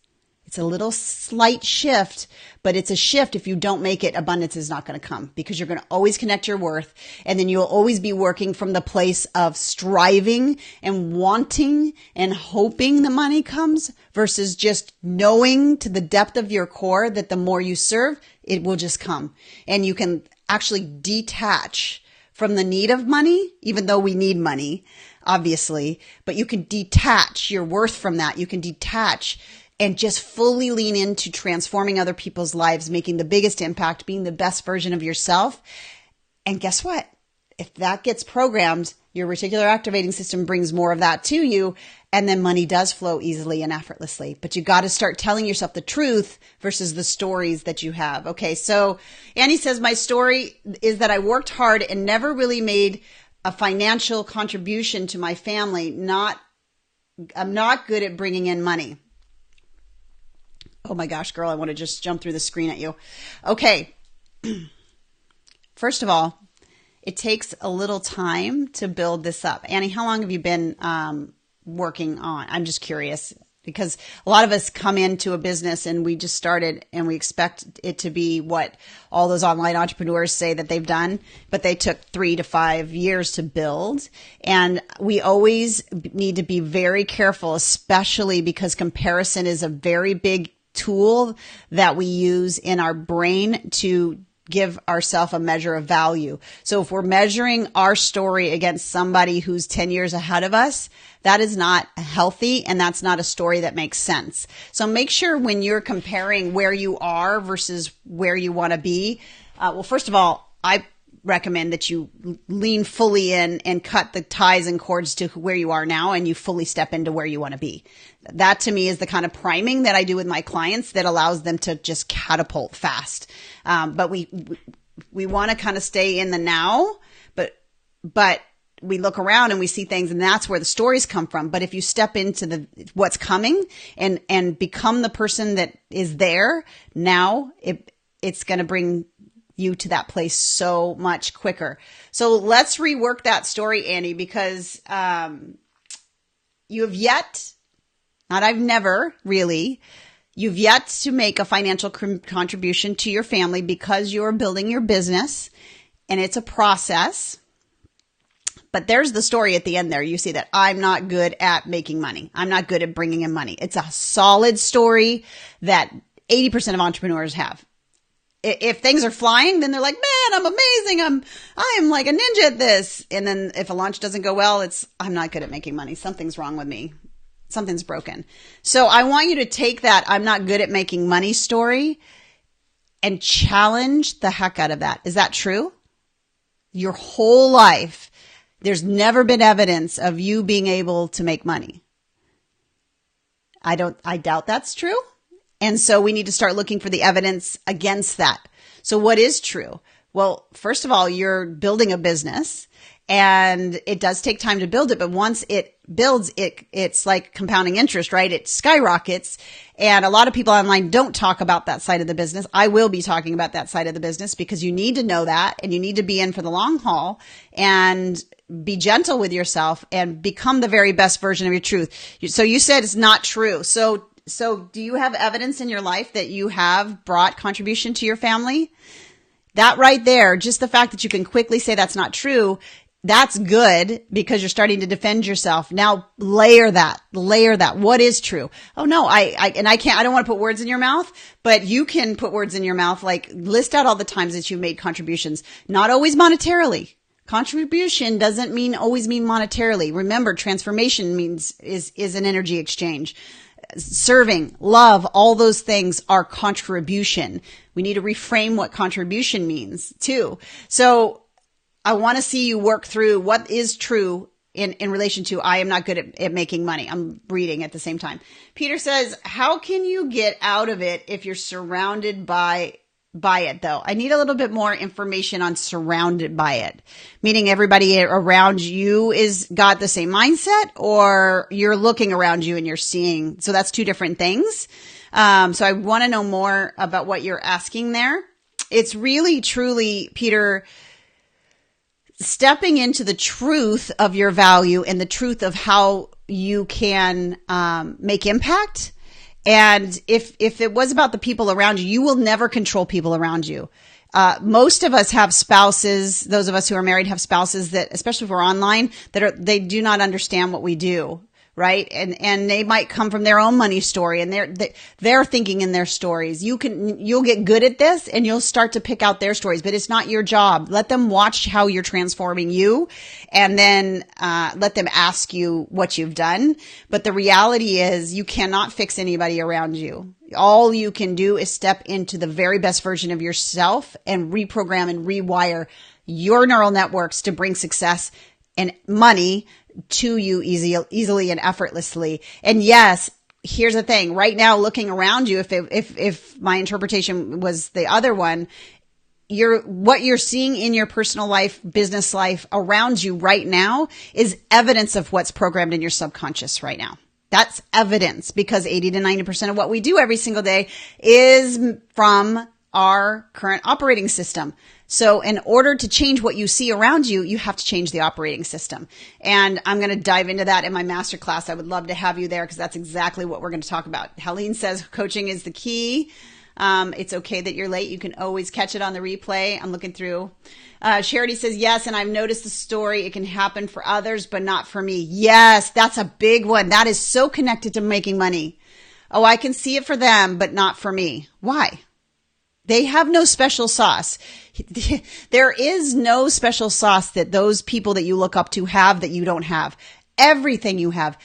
It's a little slight shift, but it's a shift. If you don't make it, abundance is not going to come, because you're going to always connect your worth. And then you'll always be working from the place of striving and wanting and hoping the money comes, versus just knowing to the depth of your core that the more you serve, it will just come. And you can actually detach from the need of money, even though we need money, obviously, but you can detach your worth from that. You can detach and just fully lean into transforming other people's lives, making the biggest impact, being the best version of yourself. And guess what? If that gets programmed, your reticular activating system brings more of that to you, and then money does flow easily and effortlessly. But you got to start telling yourself the truth versus the stories that you have. Okay, so Annie says, my story is that I worked hard and never really made a financial contribution to my family. I'm not good at bringing in money. Oh my gosh, girl, I want to just jump through the screen at you. Okay. First of all, it takes a little time to build this up. Annie, how long have you been working on? I'm just curious, because a lot of us come into a business and we just started and we expect it to be what all those online entrepreneurs say that they've done, but they took 3 to 5 years to build. And we always need to be very careful, especially because comparison is a very big tool that we use in our brain to give ourselves a measure of value. So if we're measuring our story against somebody who's 10 years ahead of us, that is not healthy, and that's not a story that makes sense. So make sure when you're comparing where you are versus where you want to be, well, first of all, I recommend that you lean fully in and cut the ties and cords to where you are now, and you fully step into where you want to be. That to me is the kind of priming that I do with my clients that allows them to just catapult fast. But we want to kind of stay in the now, but we look around and we see things, and that's where the stories come from. But if you step into what's coming and become the person that is there now, it's going to bring you to that place so much quicker. So let's rework that story, Annie, because you have yet, not I've never really, you've yet to make a financial contribution to your family because you're building your business, and it's a process. But there's the story at the end there. You see that I'm not good at making money. I'm not good at bringing in money. It's a solid story that 80% of entrepreneurs have. If things are flying, then they're like, man, I'm amazing. I am like a ninja at this. And then if a launch doesn't go well, I'm not good at making money. Something's wrong with me. Something's broken. So I want you to take that I'm not good at making money story and challenge the heck out of that. Is that true? Your whole life, there's never been evidence of you being able to make money. I doubt that's true. And so we need to start looking for the evidence against that. So what is true? Well, first of all, you're building a business And it does take time to build it, but once it builds, it's like compounding interest, right? It skyrockets. And a lot of people online don't talk about that side of the business. I will be talking about that side of the business because you need to know that, and you need to be in for the long haul and be gentle with yourself and become the very best version of your truth. So you said it's not true. So do you have evidence in your life that you have brought contribution to your family? That right there, just the fact that you can quickly say that's not true, that's good because you're starting to defend yourself. Now layer that. What is true? Oh no, I don't want to put words in your mouth, but you can put words in your mouth, like list out all the times that you've made contributions, not always monetarily. Contribution doesn't always mean monetarily. Remember, transformation is an energy exchange. Serving, love, all those things are contribution. We need to reframe what contribution means too. So I want to see you work through what is true in relation to I am not good at making money. I'm reading at the same time. Peter says, how can you get out of it if you're surrounded by it though? I need a little bit more information on surrounded by it, meaning everybody around you is got the same mindset, or you're looking around you and you're seeing. So that's two different things. So I want to know more about what you're asking there. It's really, truly, Peter, stepping into the truth of your value and the truth of how you can make impact. And if it was about the people around you, you will never control people around you. Most of us have spouses. Those of us who are married have spouses that, especially if we're online, they do not understand what we do. Right. And they might come from their own money story, and they're thinking in their stories. You'll get good at this and you'll start to pick out their stories, but it's not your job. Let them watch how you're transforming you, and then, let them ask you what you've done. But the reality is you cannot fix anybody around you. All you can do is step into the very best version of yourself and reprogram and rewire your neural networks to bring success and money to you easily and effortlessly. And yes, here's the thing. Right now, looking around you, if my interpretation was the other one, what you're seeing in your personal life, business life around you right now is evidence of what's programmed in your subconscious right now. That's evidence, because 80 to 90% of what we do every single day is from our current operating system. So in order to change what you see around you, you have to change the operating system. And I'm going to dive into that in my masterclass. I would love to have you there, because that's exactly what we're going to talk about. Helene says coaching is the key. It's okay that you're late. You can always catch it on the replay. I'm looking through. Charity says, yes, and I've noticed the story. It can happen for others, but not for me. Yes, that's a big one. That is so connected to making money. Oh, I can see it for them, but not for me. Why? They have no special sauce. There is no special sauce that those people that you look up to have that you don't have. Everything you have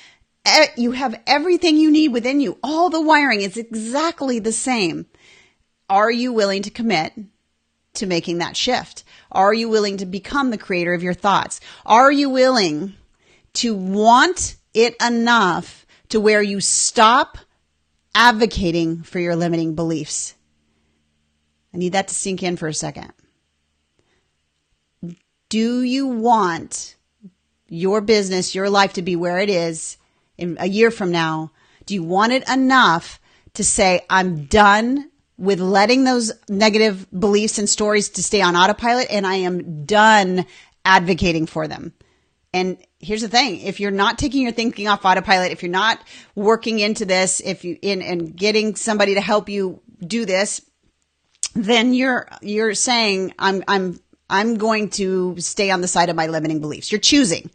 everything you need within you. All the wiring is exactly the same. Are you willing to commit to making that shift? Are you willing to become the creator of your thoughts? Are you willing to want it enough to where you stop advocating for your limiting beliefs? I need that to sink in for a second. Do you want your business, your life to be where it is in a year from now? Do you want it enough to say, I'm done with letting those negative beliefs and stories to stay on autopilot, and I am done advocating for them? And here's the thing. If you're not taking your thinking off autopilot, if you're not working into this, and getting somebody to help you do this, then you're saying, I'm going to stay on the side of my limiting beliefs. You're choosing.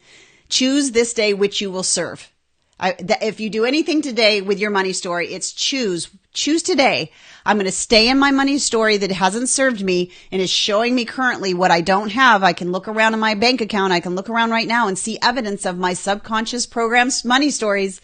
Choose this day which you will serve. If you do anything today with your money story, it's choose today. I'm going to stay in my money story that hasn't served me and is showing me currently what I don't have. I can look around in my bank account. I can look around right now and see evidence of my subconscious programs, money stories.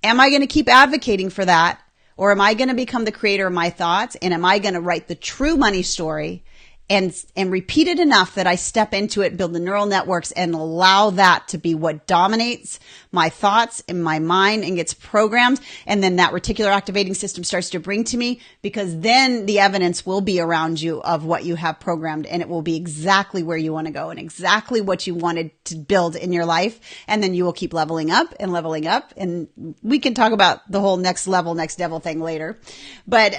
Am I going to keep advocating for that? Or am I going to become the creator of my thoughts? And am I going to write the true money story and repeat it enough that I step into it, build the neural networks, and allow that to be what dominates my thoughts in my mind and gets programmed. And then that reticular activating system starts to bring to me, because then the evidence will be around you of what you have programmed, and it will be exactly where you want to go and exactly what you wanted to build in your life. And then you will keep leveling up and leveling up. And we can talk about the whole next level, next devil thing later. But,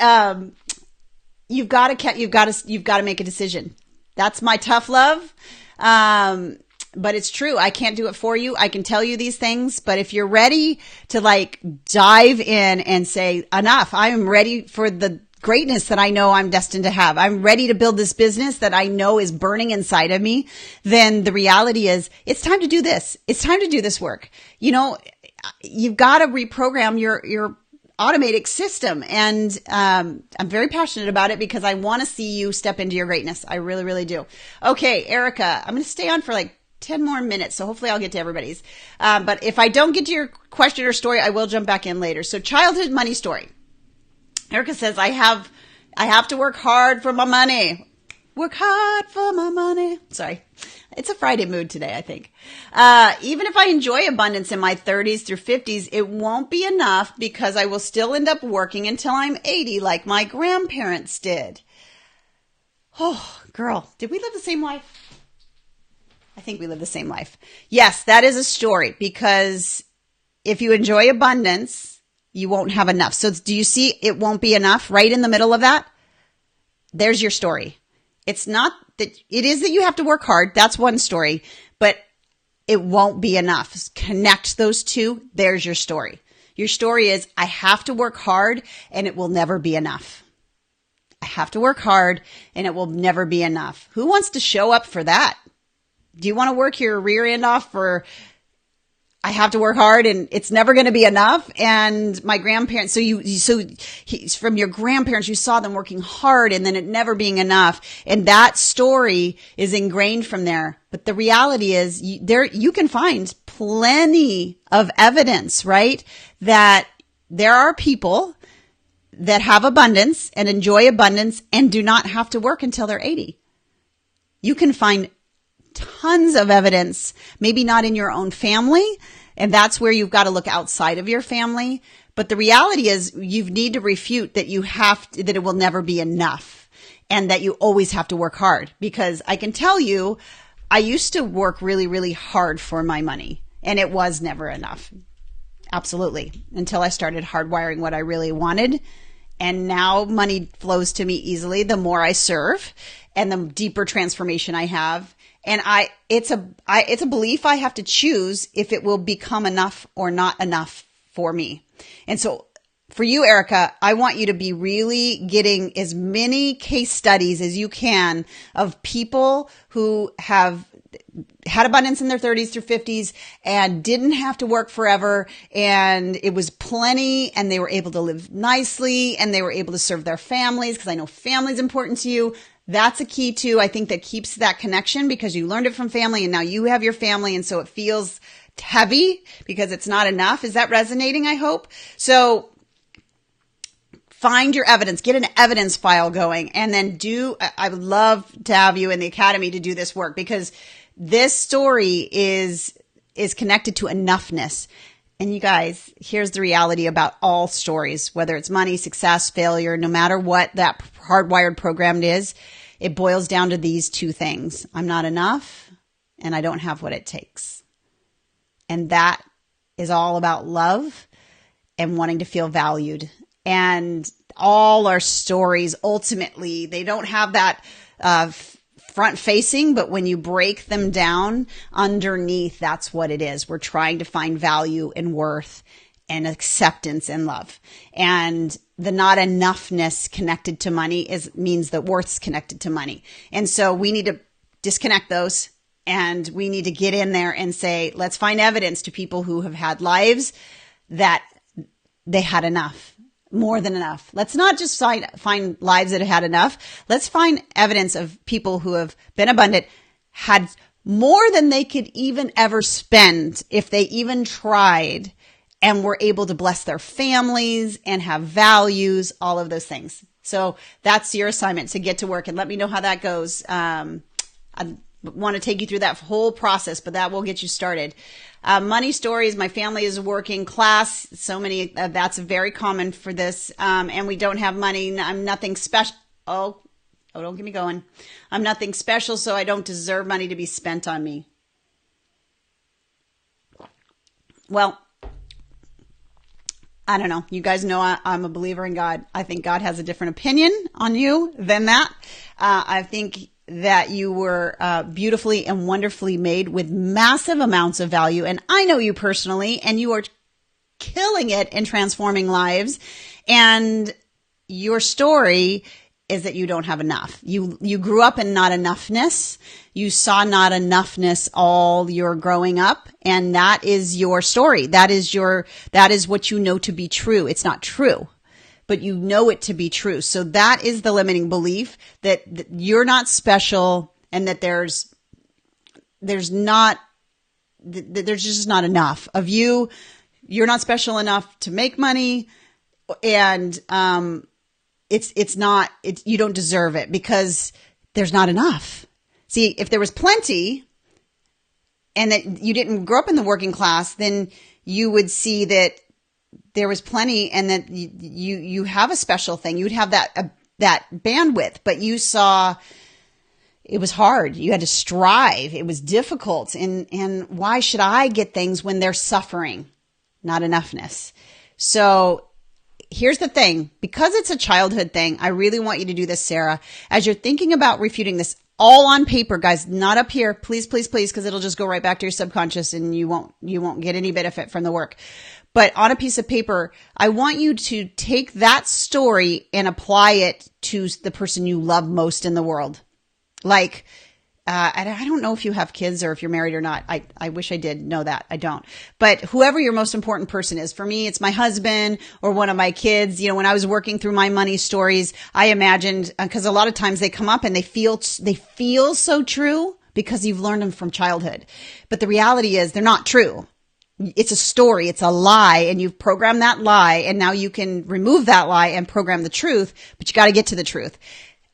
you've got to make a decision. That's my tough love. But it's true. I can't do it for you. I can tell you these things, but if you're ready to like dive in and say, enough, I am ready for the greatness that I know I'm destined to have. I'm ready to build this business that I know is burning inside of me. Then the reality is it's time to do this. It's time to do this work. You know, you've got to reprogram your automatic system. And I'm very passionate about it because I want to see you step into your greatness. I really, really do. Okay, Erica, I'm going to stay on for like 10 more minutes, so hopefully I'll get to everybody's. But if I don't get to your question or story, I will jump back in later. So childhood money story. Erica says, I have to work hard for my money. Work hard for my money. Sorry. It's a Friday mood today, I think. Even if I enjoy abundance in my 30s through 50s, it won't be enough because I will still end up working until I'm 80 like my grandparents did. Oh, girl, did we live the same life? I think we live the same life. Yes, that is a story, because if you enjoy abundance, you won't have enough. So do you see it won't be enough right in the middle of that? There's your story. It's not that it is that you have to work hard. That's one story, but it won't be enough. Connect those two. There's your story. Your story is, I have to work hard and it will never be enough. I have to work hard and it will never be enough. Who wants to show up for that? Do you want to work your rear end off for, I have to work hard and it's never going to be enough? And my grandparents, from your grandparents, you saw them working hard and then it never being enough. And that story is ingrained from there. But the reality is you can find plenty of evidence, right? That there are people that have abundance and enjoy abundance and do not have to work until they're 80. You can find tons of evidence, maybe not in your own family, and that's where you've got to look outside of your family. But the reality is you need to refute that that it will never be enough and that you always have to work hard. Because I can tell you, I used to work really, really hard for my money and it was never enough. Absolutely. Until I started hardwiring what I really wanted. And now money flows to me easily the more I serve and the deeper transformation I have. And it's a belief I have to choose if it will become enough or not enough for me. And so for you, Erica, I want you to be really getting as many case studies as you can of people who have had abundance in their 30s through 50s and didn't have to work forever. And it was plenty and they were able to live nicely and they were able to serve their families, because I know family is important to you. That's a key too. I think that keeps that connection because you learned it from family and now you have your family. And so it feels heavy because it's not enough. Is that resonating? I hope. So find your evidence, get an evidence file going, and then I would love to have you in the academy to do this work, because this story is connected to enoughness. And you guys, here's the reality about all stories, whether it's money, success, failure, no matter what that hardwired program is, it boils down to these two things. I'm not enough and I don't have what it takes. And that is all about love and wanting to feel valued. And all our stories, ultimately, they don't have that front facing, but when you break them down underneath, that's what it is. We're trying to find value and worth and acceptance and love. And the not enoughness connected to money means that worth's connected to money. And so we need to disconnect those, and we need to get in there and say, let's find evidence to people who have had lives that they had enough. More than enough. Let's not just find lives that have had enough. Let's find evidence of people who have been abundant, had more than they could even ever spend if they even tried, and were able to bless their families and have values, all of those things. So that's your assignment, to get to work and let me know how that goes. I want to take you through that whole process, but that will get you started. Money stories. My family is a working class. So many, that's very common for this. And we don't have money. I'm nothing special. Oh, don't get me going. I'm nothing special, so I don't deserve money to be spent on me. Well, I don't know. You guys know I'm a believer in God. I think God has a different opinion on you than that. I think that you were beautifully and wonderfully made with massive amounts of value. And I know you personally, and you are killing it in transforming lives. And your story is that you don't have enough. You grew up in not enoughness. You saw not enoughness all your growing up, and that is your story. That is what you know to be true. It's not true, but you know it to be true. So that is the limiting belief, that you're not special, and that there's just not enough of you. You're not special enough to make money, and you don't deserve it because there's not enough. See, if there was plenty and that you didn't grow up in the working class, then you would see that there was plenty and that you have a special thing. You'd have that bandwidth, but you saw it was hard. You had to strive. It was difficult. And why should I get things when they're suffering? Not enoughness. So here's the thing, because it's a childhood thing, I really want you to do this, Sarah. As you're thinking about refuting this, all on paper, guys, not up here, please, please, please, because it'll just go right back to your subconscious and you won't get any benefit from the work. But on a piece of paper, I want you to take that story and apply it to the person you love most in the world. Like, and I don't know if you have kids or if you're married or not. I wish I did know that. I don't. But whoever your most important person is, for me, it's my husband or one of my kids. You know, when I was working through my money stories, I imagined, because a lot of times they come up and they feel so true because you've learned them from childhood. But the reality is they're not true. It's a story. It's a lie. And you've programmed that lie. And now you can remove that lie and program the truth, but you got to get to the truth.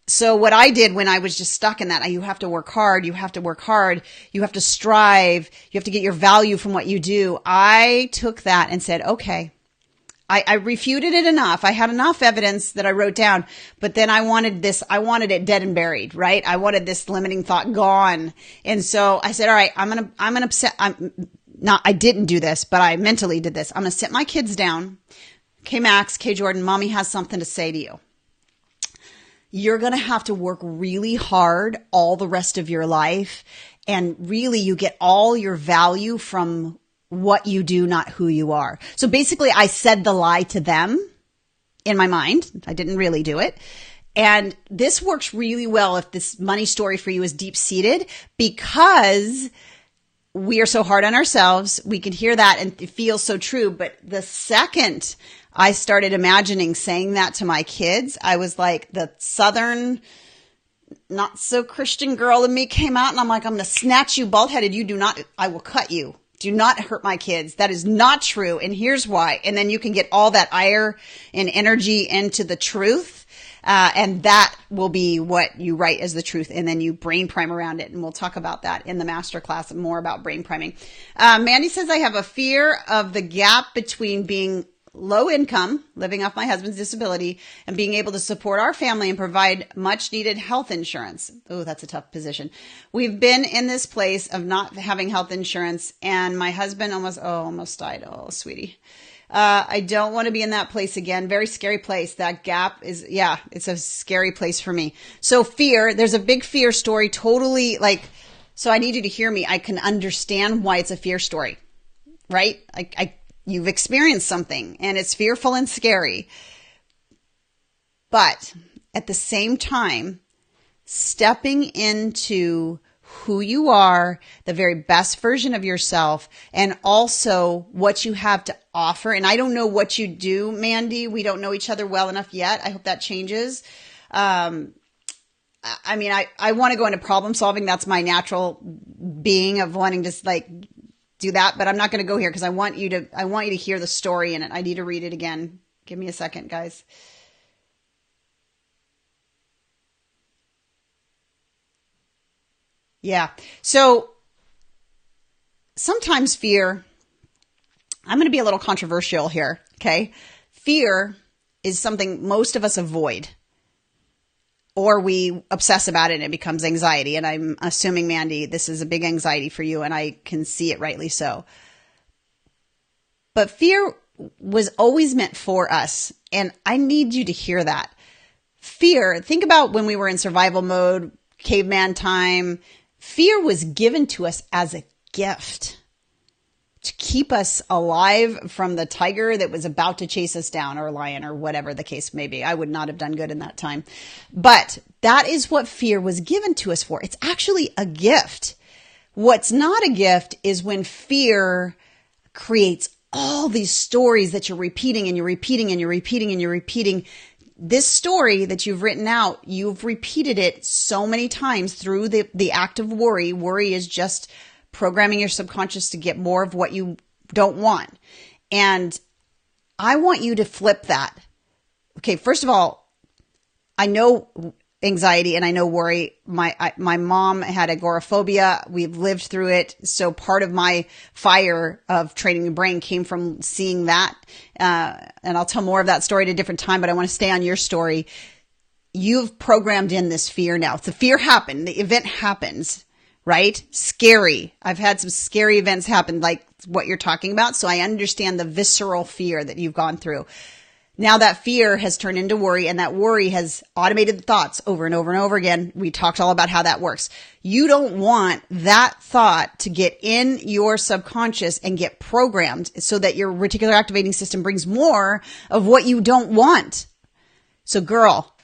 So what I did when I was just stuck in that, you have to work hard. You have to work hard. You have to strive. You have to get your value from what you do. I took that and said, okay, I refuted it enough. I had enough evidence that I wrote down, but then I wanted it dead and buried, right? I wanted this limiting thought gone. And so I said, all right, I didn't do this, but I mentally did this. I'm going to sit my kids down. Okay, Max, okay, Jordan, mommy has something to say to you. You're going to have to work really hard all the rest of your life. And really, you get all your value from what you do, not who you are. So basically, I said the lie to them in my mind. I didn't really do it. And this works really well if this money story for you is deep-seated, because we are so hard on ourselves. We can hear that and it feels so true. But the second I started imagining saying that to my kids, I was like, the Southern, not so Christian girl in me came out, and I'm like, I'm going to snatch you bald-headed. I will cut you. Do not hurt my kids. That is not true. And here's why. And then you can get all that ire and energy into the truth. And that will be what you write as the truth. And then you brain prime around it. And we'll talk about that in the masterclass, more about brain priming. Mandy says, I have a fear of the gap between being low income, living off my husband's disability, and being able to support our family and provide much needed health insurance. Oh, that's a tough position. We've been in this place of not having health insurance, and my husband almost died. Oh, sweetie. I don't want to be in that place again. Very scary place. That gap is, it's a scary place for me. So fear, there's a big fear story, totally so I need you to hear me. I can understand why it's a fear story, right? You've experienced something and it's fearful and scary. But at the same time, stepping into who you are, the very best version of yourself, and also what you have to offer. And I don't know what you do, Mandy. We don't know each other well enough yet. I hope that changes. I want to go into problem solving. That's my natural being of wanting to do that, but I'm not going to go here because I want you to hear the story in it. I need to read it again. Give me a second, guys. Yeah. So sometimes fear, I'm going to be a little controversial here. Okay. Fear is something most of us avoid, or we obsess about it and it becomes anxiety. And I'm assuming, Mandy, this is a big anxiety for you, and I can see it, rightly so. But fear was always meant for us. And I need you to hear that. Fear, think about when we were in survival mode, caveman time. Fear was given to us as a gift to keep us alive from the tiger that was about to chase us down, or lion, or whatever the case may be. I would not have done good in that time. But that is what fear was given to us for. It's actually a gift. What's not a gift is when fear creates all these stories that you're repeating and you're repeating and you're repeating and you're repeating. This story that you've written out, you've repeated it so many times through the act of worry. Worry is just programming your subconscious to get more of what you don't want. And I want you to flip that. Okay, first of all, I know anxiety and I know worry. My mom had agoraphobia. We've lived through it. So part of my fire of training the brain came from seeing that. And I'll tell more of that story at a different time, but I want to stay on your story. You've programmed in this fear now. The fear happened. The event happens. Right? Scary. I've had some scary events happen, like what you're talking about. So I understand the visceral fear that you've gone through. Now that fear has turned into worry, and that worry has automated the thoughts over and over and over again. We talked all about how that works. You don't want that thought to get in your subconscious and get programmed so that your reticular activating system brings more of what you don't want. So girl,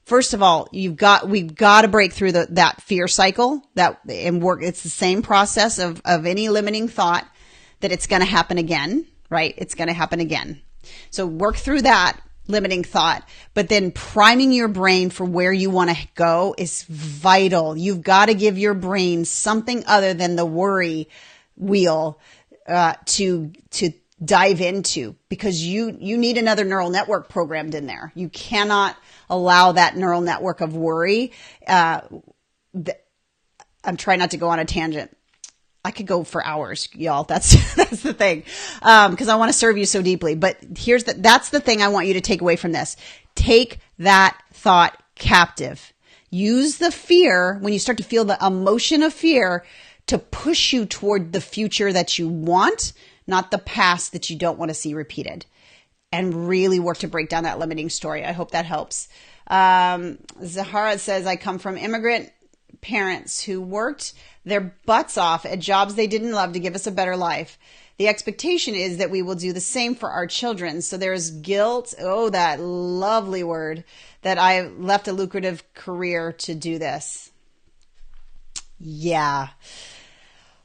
first of all, we've got to break through that fear cycle and work. It's the same process of any limiting thought, that it's going to happen again, right? It's going to happen again. So work through that limiting thought, but then priming your brain for where you want to go is vital. You've got to give your brain something other than the worry wheel, to dive into, because you need another neural network programmed in there. You cannot allow that neural network of worry. I'm trying not to go on a tangent. I could go for hours, y'all. That's the thing. Cause I want to serve you so deeply, but that's the thing I want you to take away from this. Take that thought captive. Use the fear when you start to feel the emotion of fear to push you toward the future that you want, not the past that you don't want to see repeated, and really work to break down that limiting story. I hope that helps. Zahara says, I come from immigrant parents who worked their butts off at jobs they didn't love to give us a better life. The expectation is that we will do the same for our children. So there's guilt. Oh, that lovely word, that I left a lucrative career to do this. Yeah.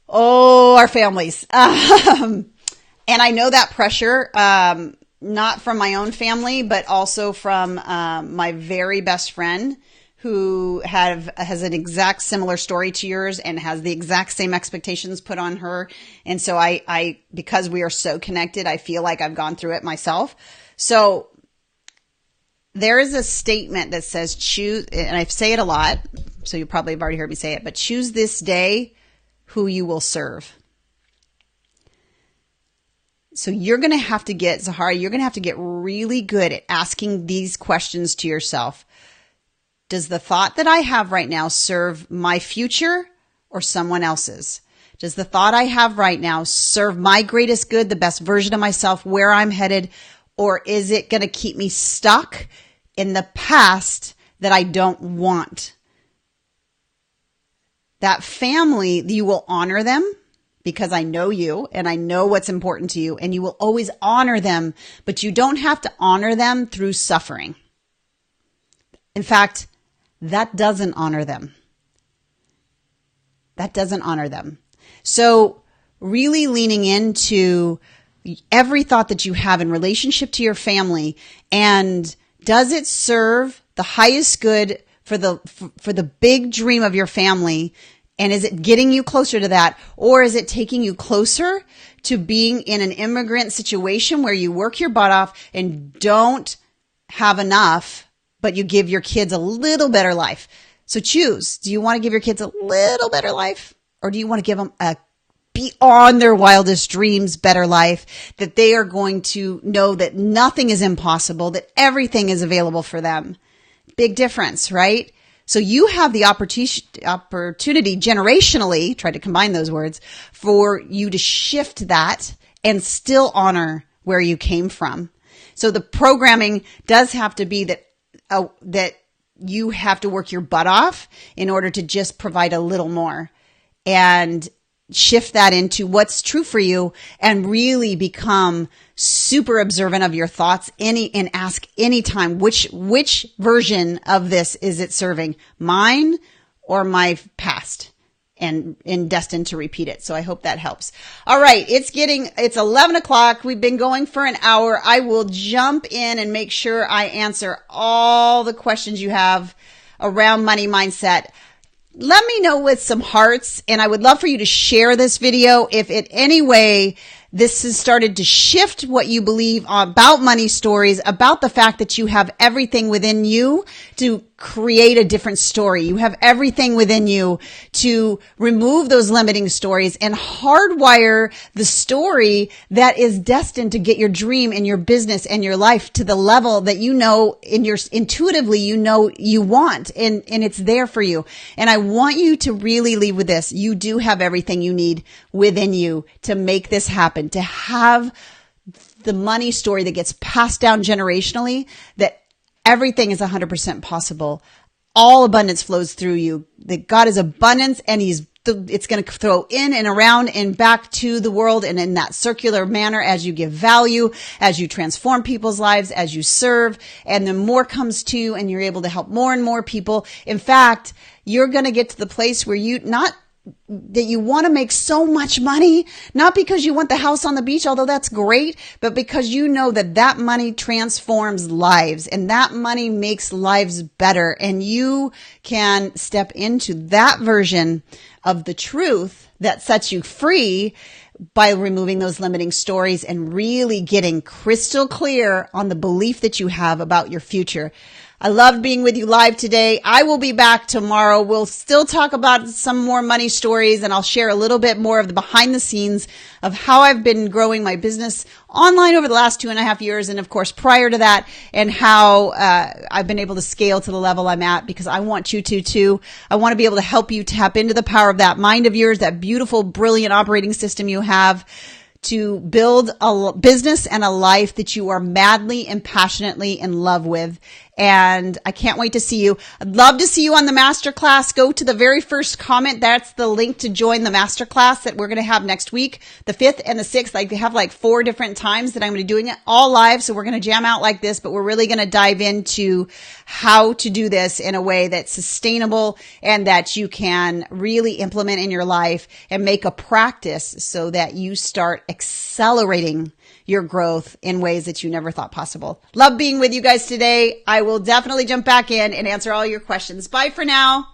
Oh, our families. And I know that pressure, not from my own family, but also from my very best friend, who has an exact similar story to yours and has the exact same expectations put on her. And so I because we are so connected, I feel like I've gone through it myself. So there is a statement that says choose, and I say it a lot, so you probably have already heard me say it, but choose this day who you will serve. So you're going to have to get, Zahara, you're going to have to get really good at asking these questions to yourself. Does the thought that I have right now serve my future or someone else's? Does the thought I have right now serve my greatest good, the best version of myself, where I'm headed? Or is it going to keep me stuck in the past that I don't want? That family, you will honor them because I know you and I know what's important to you, and you will always honor them, but you don't have to honor them through suffering. In fact, that doesn't honor them. That doesn't honor them. So really leaning into every thought that you have in relationship to your family, and does it serve the highest good for the big dream of your family? And is it getting you closer to that? Or is it taking you closer to being in an immigrant situation where you work your butt off and don't have enough, but you give your kids a little better life? So choose. Do you want to give your kids a little better life, or do you want to give them a beyond their wildest dreams better life, that they are going to know that nothing is impossible, that everything is available for them? Big difference, right? So you have the opportunity generationally, try to combine those words, for you to shift that and still honor where you came from. So the programming does have to be that you have to work your butt off in order to just provide a little more, and shift that into what's true for you, and really become super observant of your thoughts and ask anytime, which version of this is it serving, mine or my past, and destined to repeat it. So I hope that helps. All right. It's 11 o'clock. We've been going for an hour. I will jump in and make sure I answer all the questions you have around money mindset. Let me know with some hearts, and I would love for you to share this video if in any way this has started to shift what you believe about money stories, about the fact that you have everything within you to create a different story. You have everything within you to remove those limiting stories and hardwire the story that is destined to get your dream and your business and your life to the level that you know intuitively you want, and it's there for you. And I want you to really leave with this. You do have everything you need within you to make this happen, to have the money story that gets passed down generationally, that everything is 100% possible. All abundance flows through you. That God is abundance, and it's going to throw in and around and back to the world, and in that circular manner as you give value, as you transform people's lives, as you serve, and the more comes to you, and you're able to help more and more people. In fact, you're going to get to the place where that you want to make so much money, not because you want the house on the beach, although that's great, but because you know that money transforms lives, and that money makes lives better. And you can step into that version of the truth that sets you free by removing those limiting stories and really getting crystal clear on the belief that you have about your future. I loved being with you live today. I will be back tomorrow. We'll still talk about some more money stories, and I'll share a little bit more of the behind the scenes of how I've been growing my business online over the last 2.5 years. And of course, prior to that, and how I've been able to scale to the level I'm at, because I want you to too. I want to be able to help you tap into the power of that mind of yours, that beautiful, brilliant operating system you have, to build a business and a life that you are madly and passionately in love with. And I can't wait to see you. I'd love to see you on the masterclass. Go to the very first comment. That's the link to join the masterclass that we're going to have next week, the 5th and the 6th. I have like 4 different times that I'm going to be doing it all live. So we're going to jam out like this, but we're really going to dive into how to do this in a way that's sustainable and that you can really implement in your life and make a practice so that you start accelerating your growth in ways that you never thought possible. Love being with you guys today. I will definitely jump back in and answer all your questions. Bye for now.